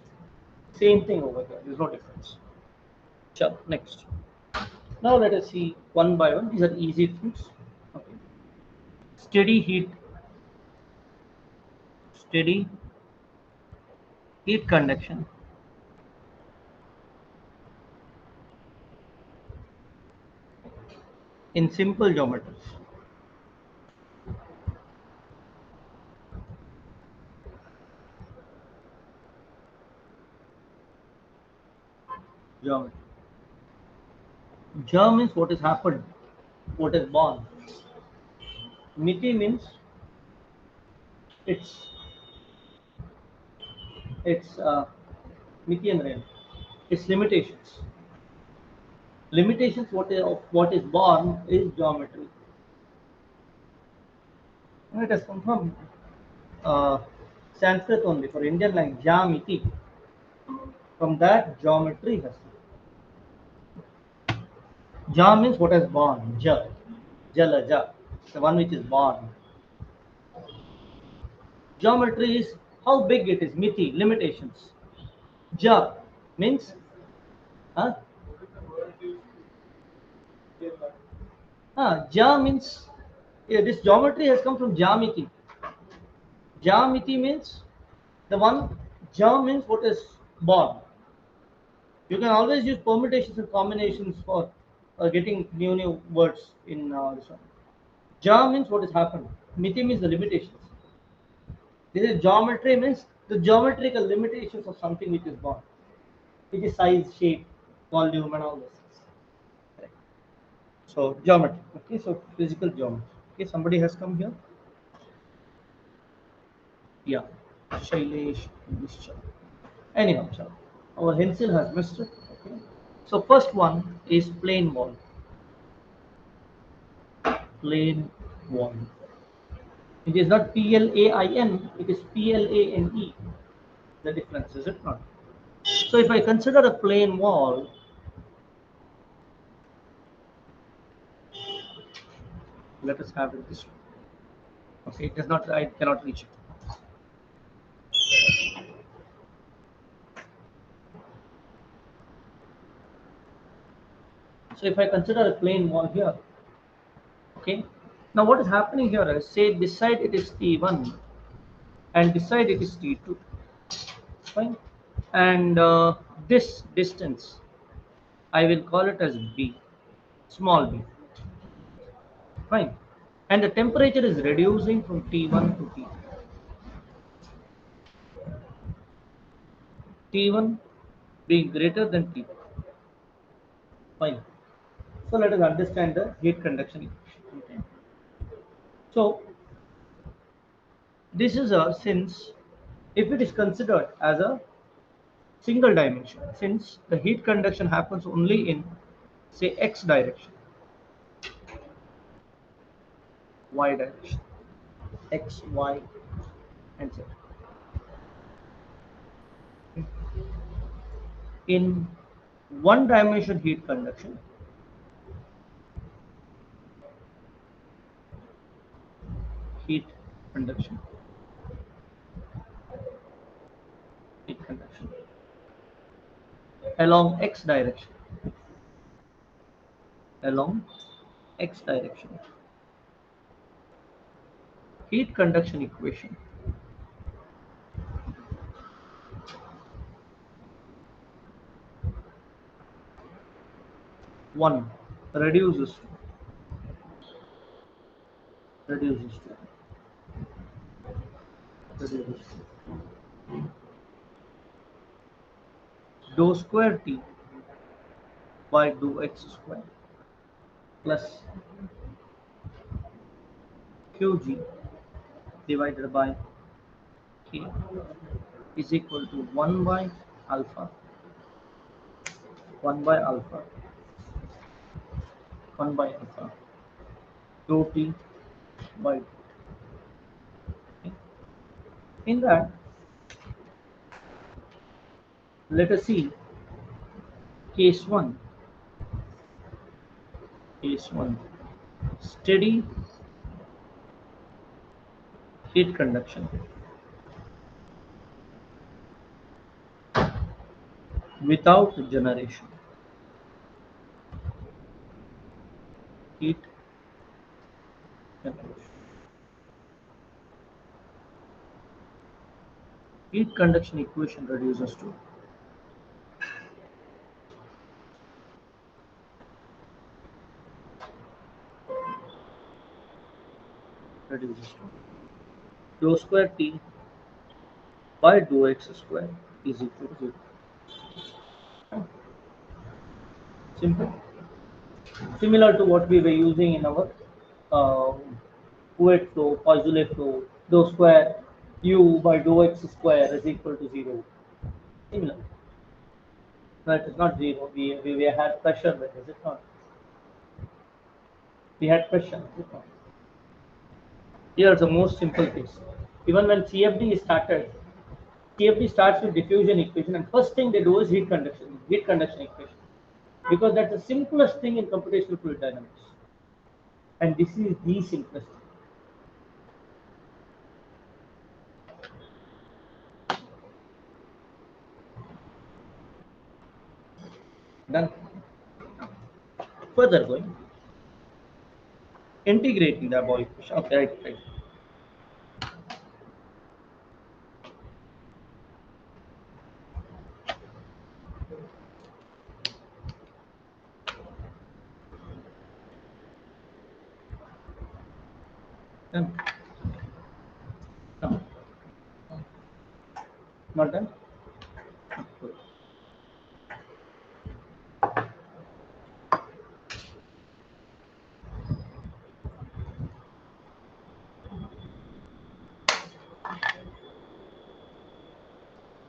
Same thing over here. There's no difference. Sure. Next. Now let us see one by one. These are easy things. Okay. Steady heat, steady heat conduction in simple geometries. Germ. Germ means what has happened, what is born. Miti means it's it's Miti and realm. Its limitations. Limitations of what is born is geometry. And it has come from uh, Sanskrit only for Indian language. Jamiti. From that geometry has come. Ja means what has born. Ja. Jala ja. The one which is born. Geometry is how big it is. Miti. Limitations. Ja means huh? Ja means yeah, this geometry has come from Jamiti. Jamiti means the one. Ja means what is born. You can always use permutations and combinations for getting new words in this one. Ja means what has happened. Miti means the limitations. This is geometry means the geometrical limitations of something which is born, which is size, shape, volume, and all those things. Right. So geometry. Okay, so physical geometry. Okay, somebody has come here. Yeah, Shailesh Nishchal. Anyhow, sir, our Hensil has missed it. Okay. So first one is plane wall. Plane wall. It is not PLAIN, it is PLANE. The difference, is it not? So if I consider a plane wall, let us have it this way. Okay, it does not, I cannot reach it. So if I consider a plane wall here, okay. Now what is happening here is, say this side it is T1 and this side it is T2. Fine. And this distance, I will call it as B, small b. Fine. And the temperature is reducing from T1 to T2. T1 being greater than T2. Fine. So let us understand the heat conduction equation. Okay. So this is a, since if it is considered as a single dimension, since the heat conduction happens only in say x direction, y direction, x, y, and z. In one dimension heat conduction, heat conduction along x direction, along x direction, heat conduction equation. One reduces reduces reduces dou square t by dou x square plus qg divided by k is equal to 1 by alpha 1 by alpha 1 by alpha dou t by t. In that, let us see case 1. Case 1, steady heat conduction without generation. Heat conduction. Heat conduction equation reduces to dou square t by dou x square is equal to 0. Simple. Similar to what we were using in our uh, Couette flow, Poisson flow, dou square u by dou x square is equal to 0. Similar. No, it is not 0. We had pressure there, is it not? We had pressure, is it not? Here is the most simple case. Even when CFD is started, CFD starts with diffusion equation, and first thing they do is heat conduction equation, because that's the simplest thing in computational fluid dynamics, and this is the simplest thing. Done. Further going, integrating the above equation. Okay, right. Done. No, not done. Good.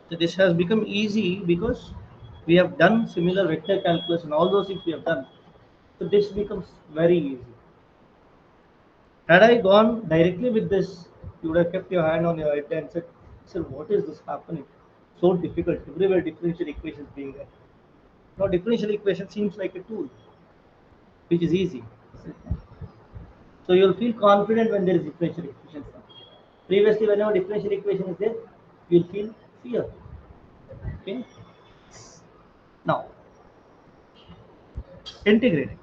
So this has become easy because we have done similar vector calculus and all those things we have done. So this becomes very easy. Had I gone directly with this, you would have kept your hand on your head and said, "Sir, what is this happening? So difficult. Everywhere differential equations being there." Now differential equation seems like a tool, which is easy. So you'll feel confident when there is differential equation. Previously, whenever differential equation is there, you'll feel fear. Okay. Now integrating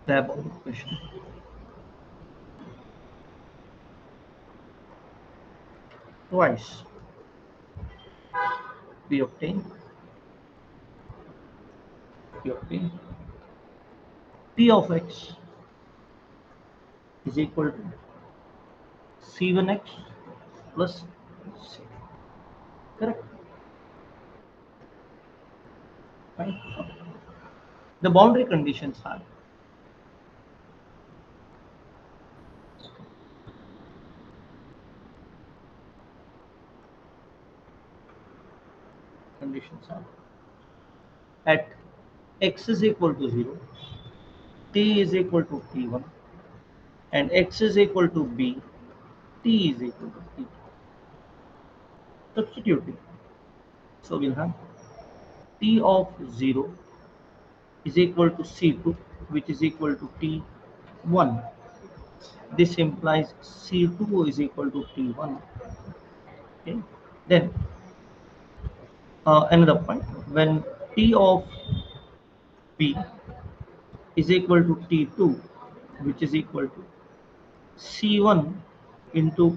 the above equation twice, we obtain we obtain p of x is equal to c1x plus c. Correct. Fine. The boundary conditions are conditions are at x is equal to 0, t is equal to t1, and x is equal to b, t is equal to t. Substituting. So we'll have t of 0 is equal to c2, which is equal to t1. This implies c2 is equal to t1. Okay. Then another point, when t of b is equal to t2, which is equal to c1 into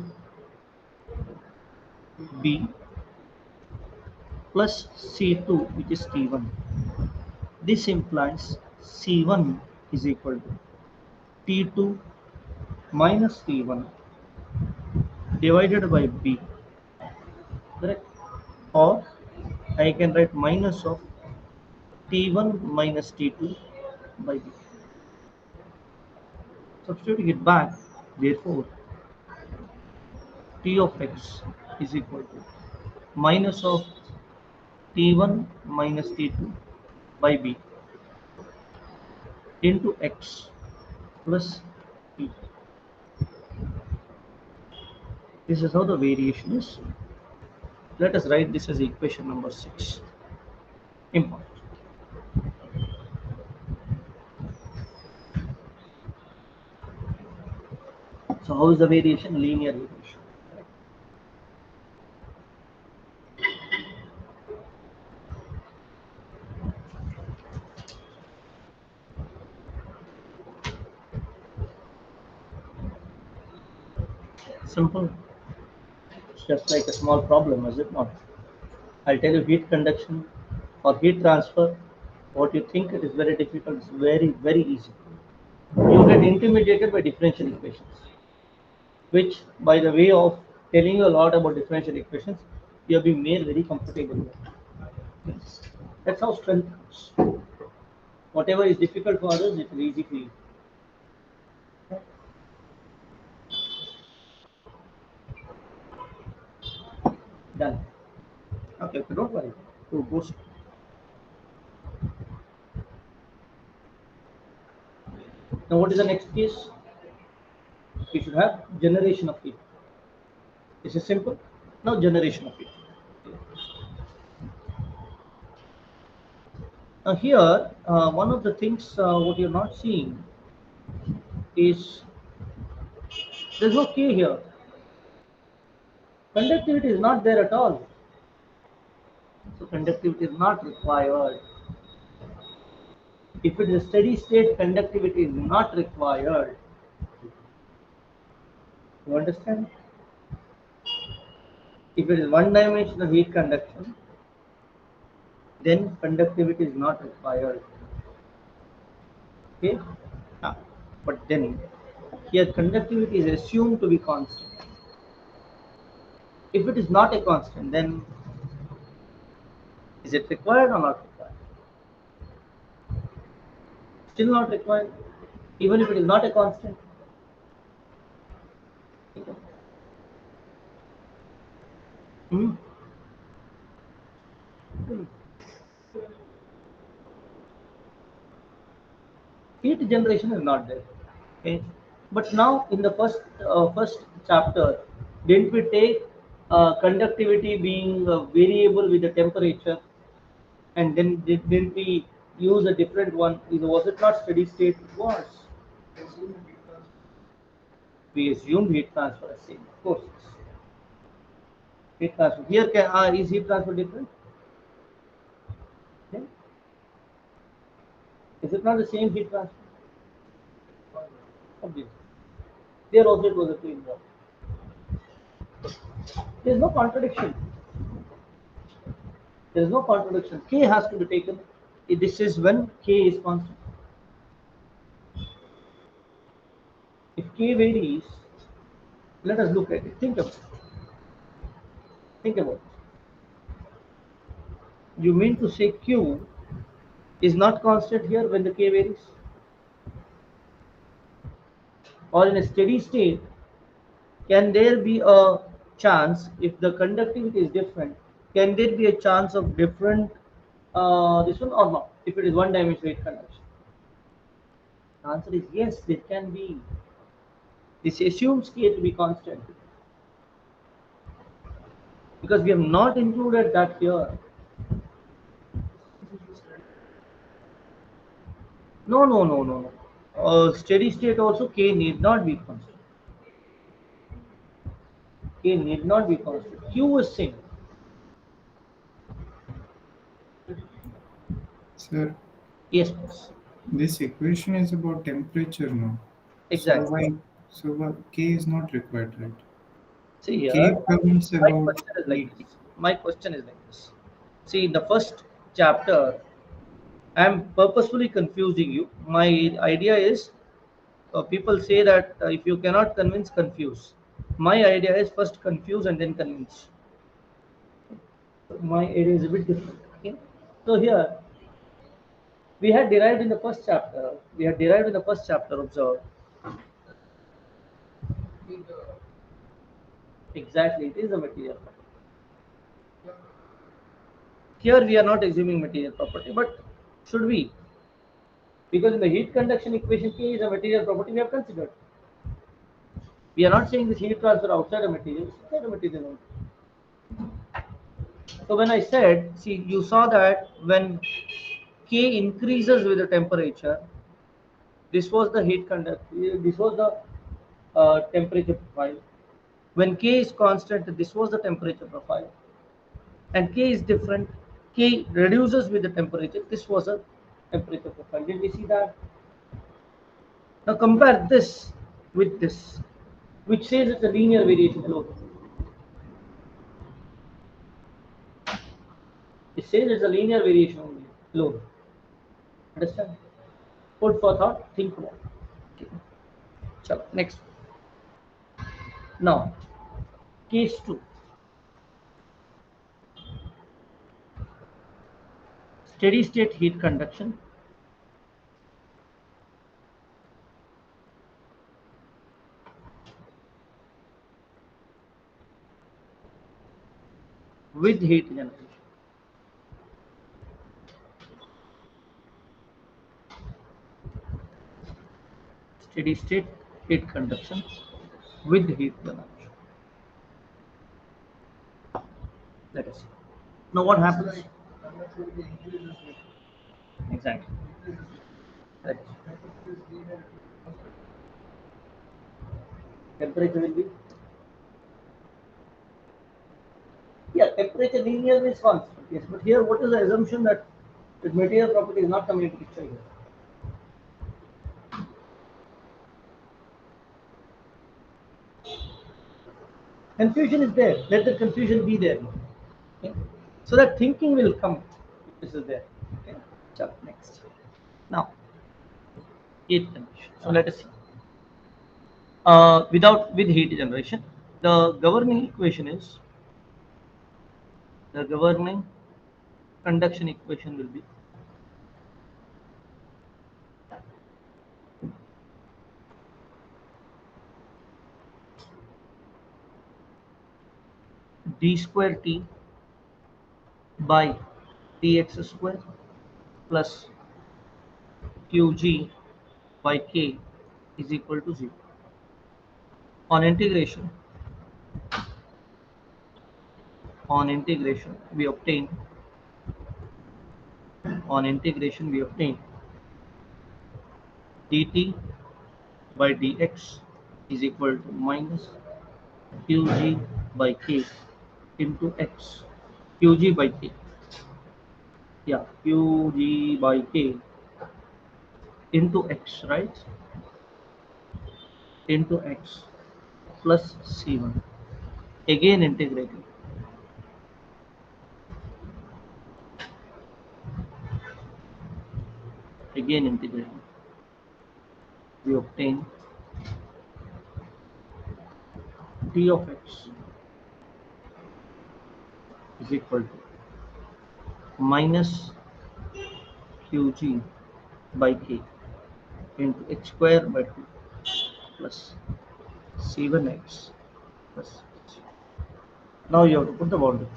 b plus c2, which is t1. This implies c1 is equal to t2 minus t1 divided by b, correct? Or I can write minus of t1 minus t2 by b. Substituting it back, therefore t of x is equal to minus of t1 minus t2 by b into x plus t. This is how the variation is. Let us write this as equation number 6. Important. So how is the variation? Linear variation. Simple. It's just like a small problem, is it not? I'll tell you heat conduction or heat transfer. What you think it is very difficult is very, very easy. You get intimidated by differential equations, which, by the way of telling you a lot about differential equations, You have been made very comfortable here. That's how strength comes. Whatever is difficult for others, it is easy for you. Done. Okay, okay, don't worry. Go. Now, what is the next case? We should have generation of heat. This is simple. Now, generation of heat. Now, here, one of the things what you're not seeing is there's no K here. Conductivity is not there at all. So, conductivity is not required. If it is a steady state, conductivity is not required. You understand? If it is one dimensional heat conduction, then conductivity is not required. Okay? Ah, but then here conductivity is assumed to be constant. If it is not a constant, then is it required or not required? Still not required, even if it is not a constant. Hmm? Heat generation is not there. Okay, but now in the first chapter, didn't we take conductivity being a variable with the temperature, and then didn't we use a different one? Was it not steady state? It was. We assumed heat transfer as same. Of course, heat transfer. Here, is heat transfer different? Okay. Is it not the same heat transfer? Obviously. There also it was a clean water. There is no contradiction. There is no contradiction. K has to be taken. This is when K is constant. If K varies, let us look at it. Think about it. Think about it. You mean to say Q is not constant here when the K varies? Or in a steady state, can there be a chance if the conductivity is different? Can there be a chance of different this one or not? If it is one dimensional conduction, the answer is yes. It can be. This assumes K to be constant because we have not included that here. No, no, no, no, no. Steady state also K need not be constant. K need not be constant. Q is same. Sir, Yes, please. this equation is about temperature now. So Exactly. why K is not required, right? See here, K comes my about question is like heat. this. My question is like this. See, in the first chapter, I am purposefully confusing you. My idea is people say that if you cannot convince, confuse. My idea is first confuse and then convince. My idea is a bit different. Okay? So here we had derived in the first chapter. We had derived in the first chapter. Observe exactly. It is a material property. Here we are not assuming material property, but should we? Because in the heat conduction equation, K is a material property we have considered. We are not saying this heat transfer outside a material, it's inside a material only. So when I said, see, you saw that when K increases with the temperature, this was the heat conduct. This was the temperature profile. When K is constant, this was the temperature profile. And K is different. K reduces with the temperature. This was a temperature profile. Did we see that? Now compare this with this, which says it's a linear variation alone. It says it's a linear variation only alone. Understand? Food for thought. Think about it. Okay. Chalo, next. Now, case two. Steady state heat conduction. With heat generation. Steady state heat conduction with heat generation. Let us see. Now what happens? Exactly. Right. Temperature will be, yeah, temperature linear is constant. Yes, but here what is the assumption that the material property is not coming into picture here? Confusion is there. Let the confusion be there. Okay? So that thinking will come. This is there. Okay. So next. Now heat condition. So let us see. Without with heat generation, the governing equation is the governing conduction equation will be d square t by dx square plus qg by k is equal to 0. On integration, we obtain dt by dx is equal to minus qg by k into x. Qg by k, yeah, qg by k into x, right? Into x plus c1. Again integrating. Again integrating. We obtain t of x is equal to minus qg by k into x square by 2 plus c1x plus. Now you have to put the boundary.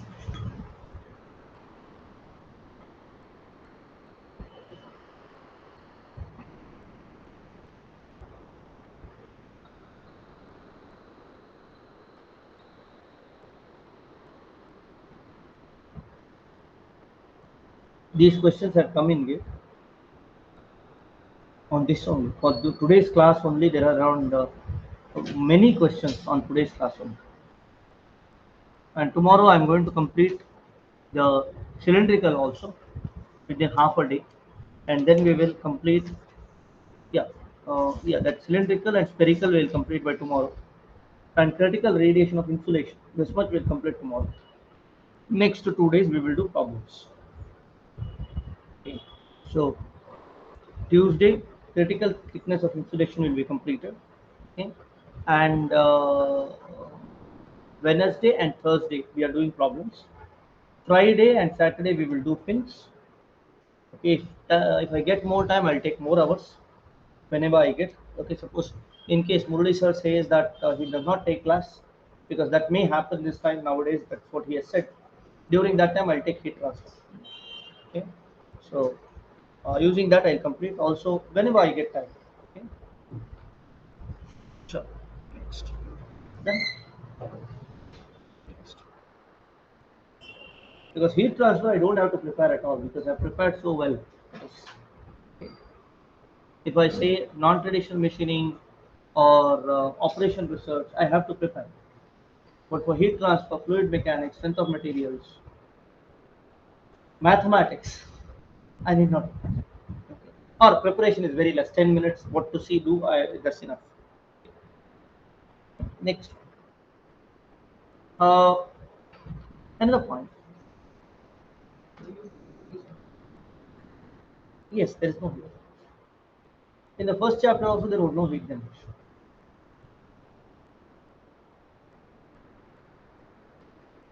These questions have come in here on this only. For today's class only, there are around many questions on today's class only. And tomorrow I am going to complete the cylindrical also within half a day, and then we will complete, yeah, that cylindrical and spherical will complete by tomorrow, and critical radiation of insulation. This much will complete tomorrow. Next 2 days we will do problems. Okay. So Tuesday, critical thickness of insulation will be completed. Okay. And Wednesday and Thursday we are doing problems. Friday and Saturday we will do fins. Okay, if I get more time, I'll take more hours whenever I get. Okay, suppose in case Murali sir says that he does not take class, because that may happen this time nowadays. That's what he has said. During that time, I'll take heat transfer. Okay, so using that, I'll complete also whenever I get time. Okay, sure. Next, then next. Because heat transfer, I don't have to prepare at all because I prepared so well. Okay. If I say non-traditional machining or operation research, I have to prepare. But for heat transfer, fluid mechanics, strength of materials, mathematics, I need not. Okay. Or preparation is very less. 10 minutes. What to see, do. That's enough. Next, uh, another point. Yes, there is no heat. In the first chapter also there was no heat generation.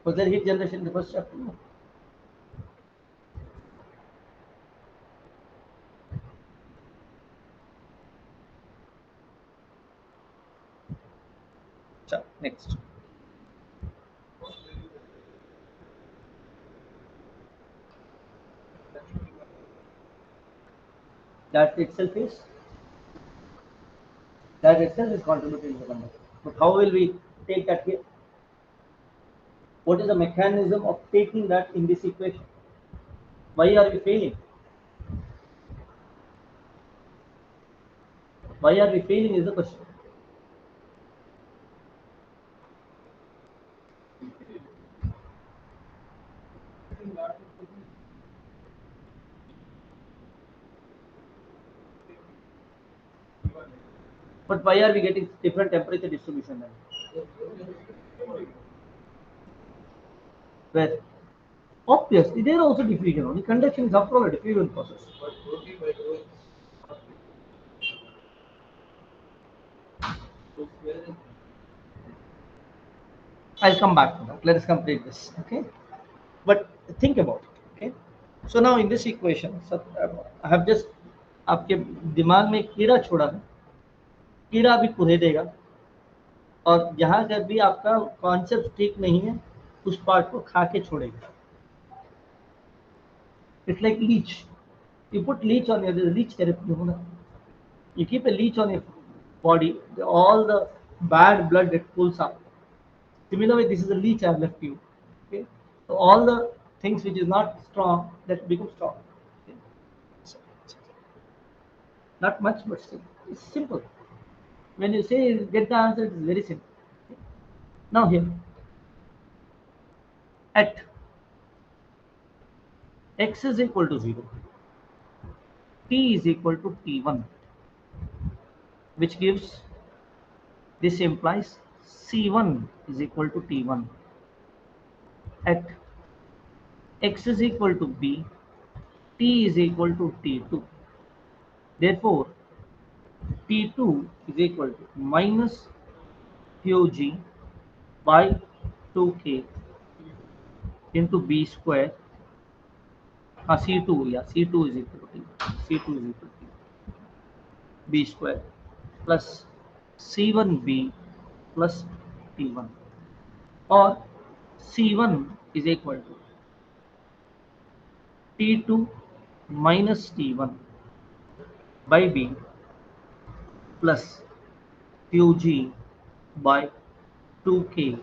Was there heat generation in the first chapter? No. Next, that itself is that itself is contributing to the conduction. But how will we take that here? What is the mechanism of taking that in this equation? Why are we failing? Why are we failing is the question. But why are we getting different temperature distribution then? Where obviously there are also diffusion. Only conduction is after all a diffusion process. I'll come back to that. Let us complete this. Okay. But think about it. Okay. So now in this equation, so I have just आपके दिमाग में एक कीड़ा छोड़ा है, कीड़ा अभी कुहे देगा, और जहाँ जब भी आपका कॉन्सेप्ट ठीक नहीं है उस पार्ट को खा के छोड़ेगा. It's like leech. You put leech on your leech therapy. You keep a leech on your body, all the bad blood that pulls up. Similar way, this is a leech I have left you. Okay, so all the things which is not strong that become strong. Okay? So, not much, but still, it's simple. When you say get the answer, it's very simple. Okay? Now here, at x is equal to 0, t is equal to t1, which gives, this implies c1 is equal to t1. At x is equal to b, t is equal to t2. Therefore, t2 is equal to minus qg by 2k into b square. C2, yeah, C2 is equal to t. C2 is equal to t. B square plus C1b plus T1, or C1 is equal to T2 minus T1 by B plus Qg by 2k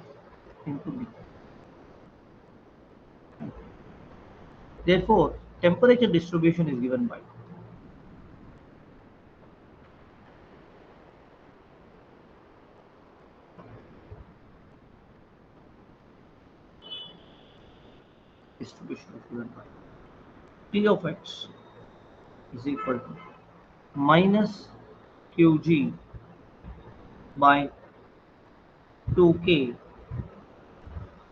into B. Therefore, temperature distribution is given by T of x is equal to minus Qg by 2k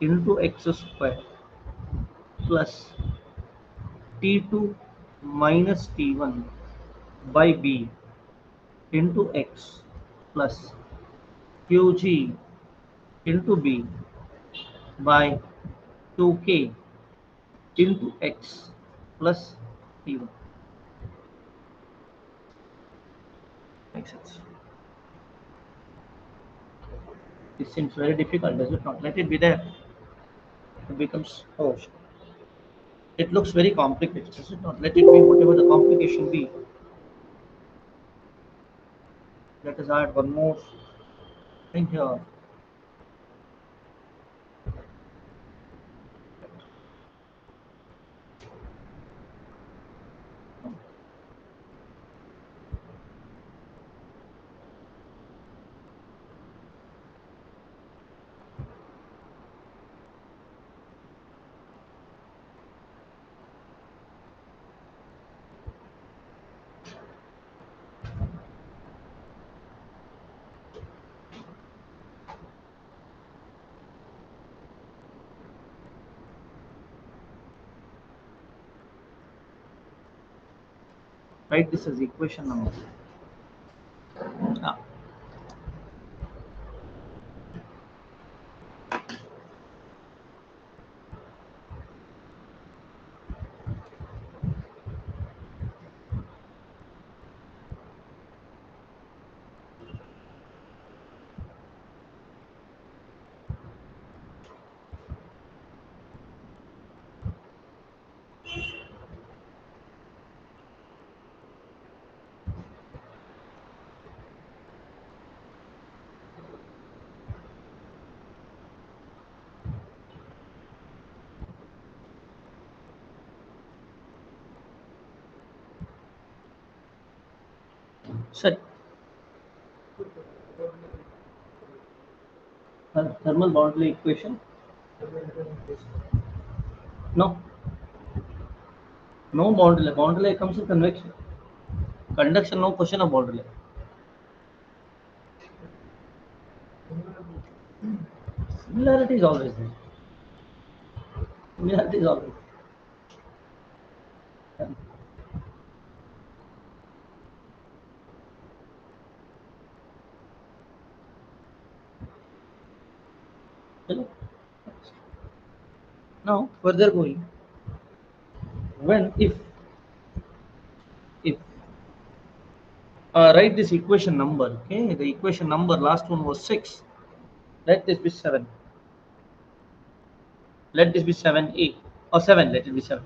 into x square plus T2 minus T1 by B into x plus Qg into B by 2k into x plus T1. Makes sense. This seems very difficult, does it not? Let it be there. It becomes, oh, it looks very complicated, does it not? Let it be whatever the complication be. Let us add one more thing here. Write this as equation number. Ah, Sorry, thermal boundary equation. No, no boundary layer. Boundary layer comes in convection. Conduction, no question of boundary layer. Similarity is always there. Similarity is always there. Hello? Now further going, when if write this equation number, okay, the equation number last one was 6, let this be 7, let this be 7a or 7, let it be 7.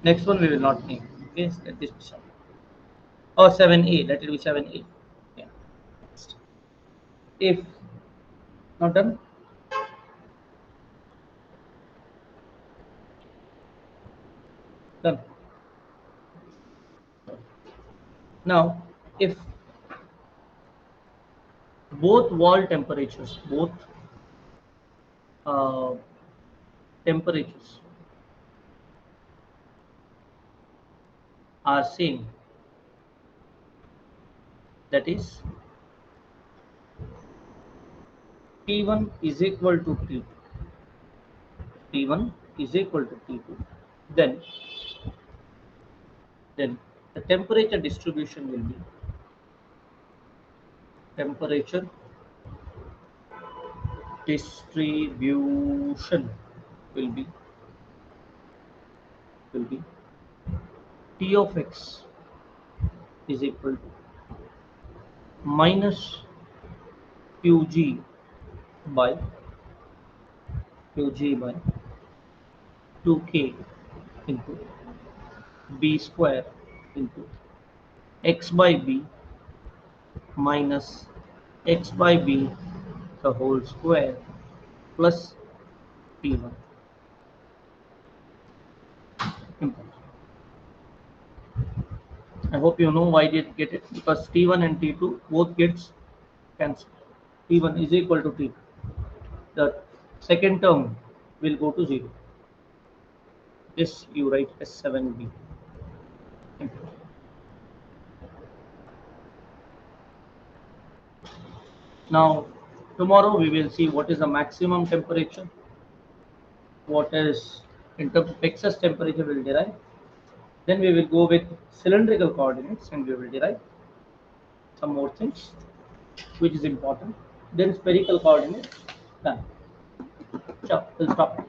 Next one we will not name, okay, let this be 7 or 7a, let it be 7a. Yeah. Next. If not done, done. Now if both wall temperatures, both uh, temperatures are same, that is T1 is equal to T2, T1 is equal to T2, then then the temperature distribution will be temperature distribution will be T of x is equal to minus Qg by Qg by 2k into b square into x by b minus x by b the whole square plus T1. Important. I hope you know why did get it, because T1 and T2 both gets cancelled. T1 is equal to T2. The second term will go to 0. This you write as 7b. Now, tomorrow we will see what is the maximum temperature, what is in terms of excess temperature we will derive. Then we will go with cylindrical coordinates and we will derive some more things which is important. Then spherical coordinates. Done. Sure, we'll stop.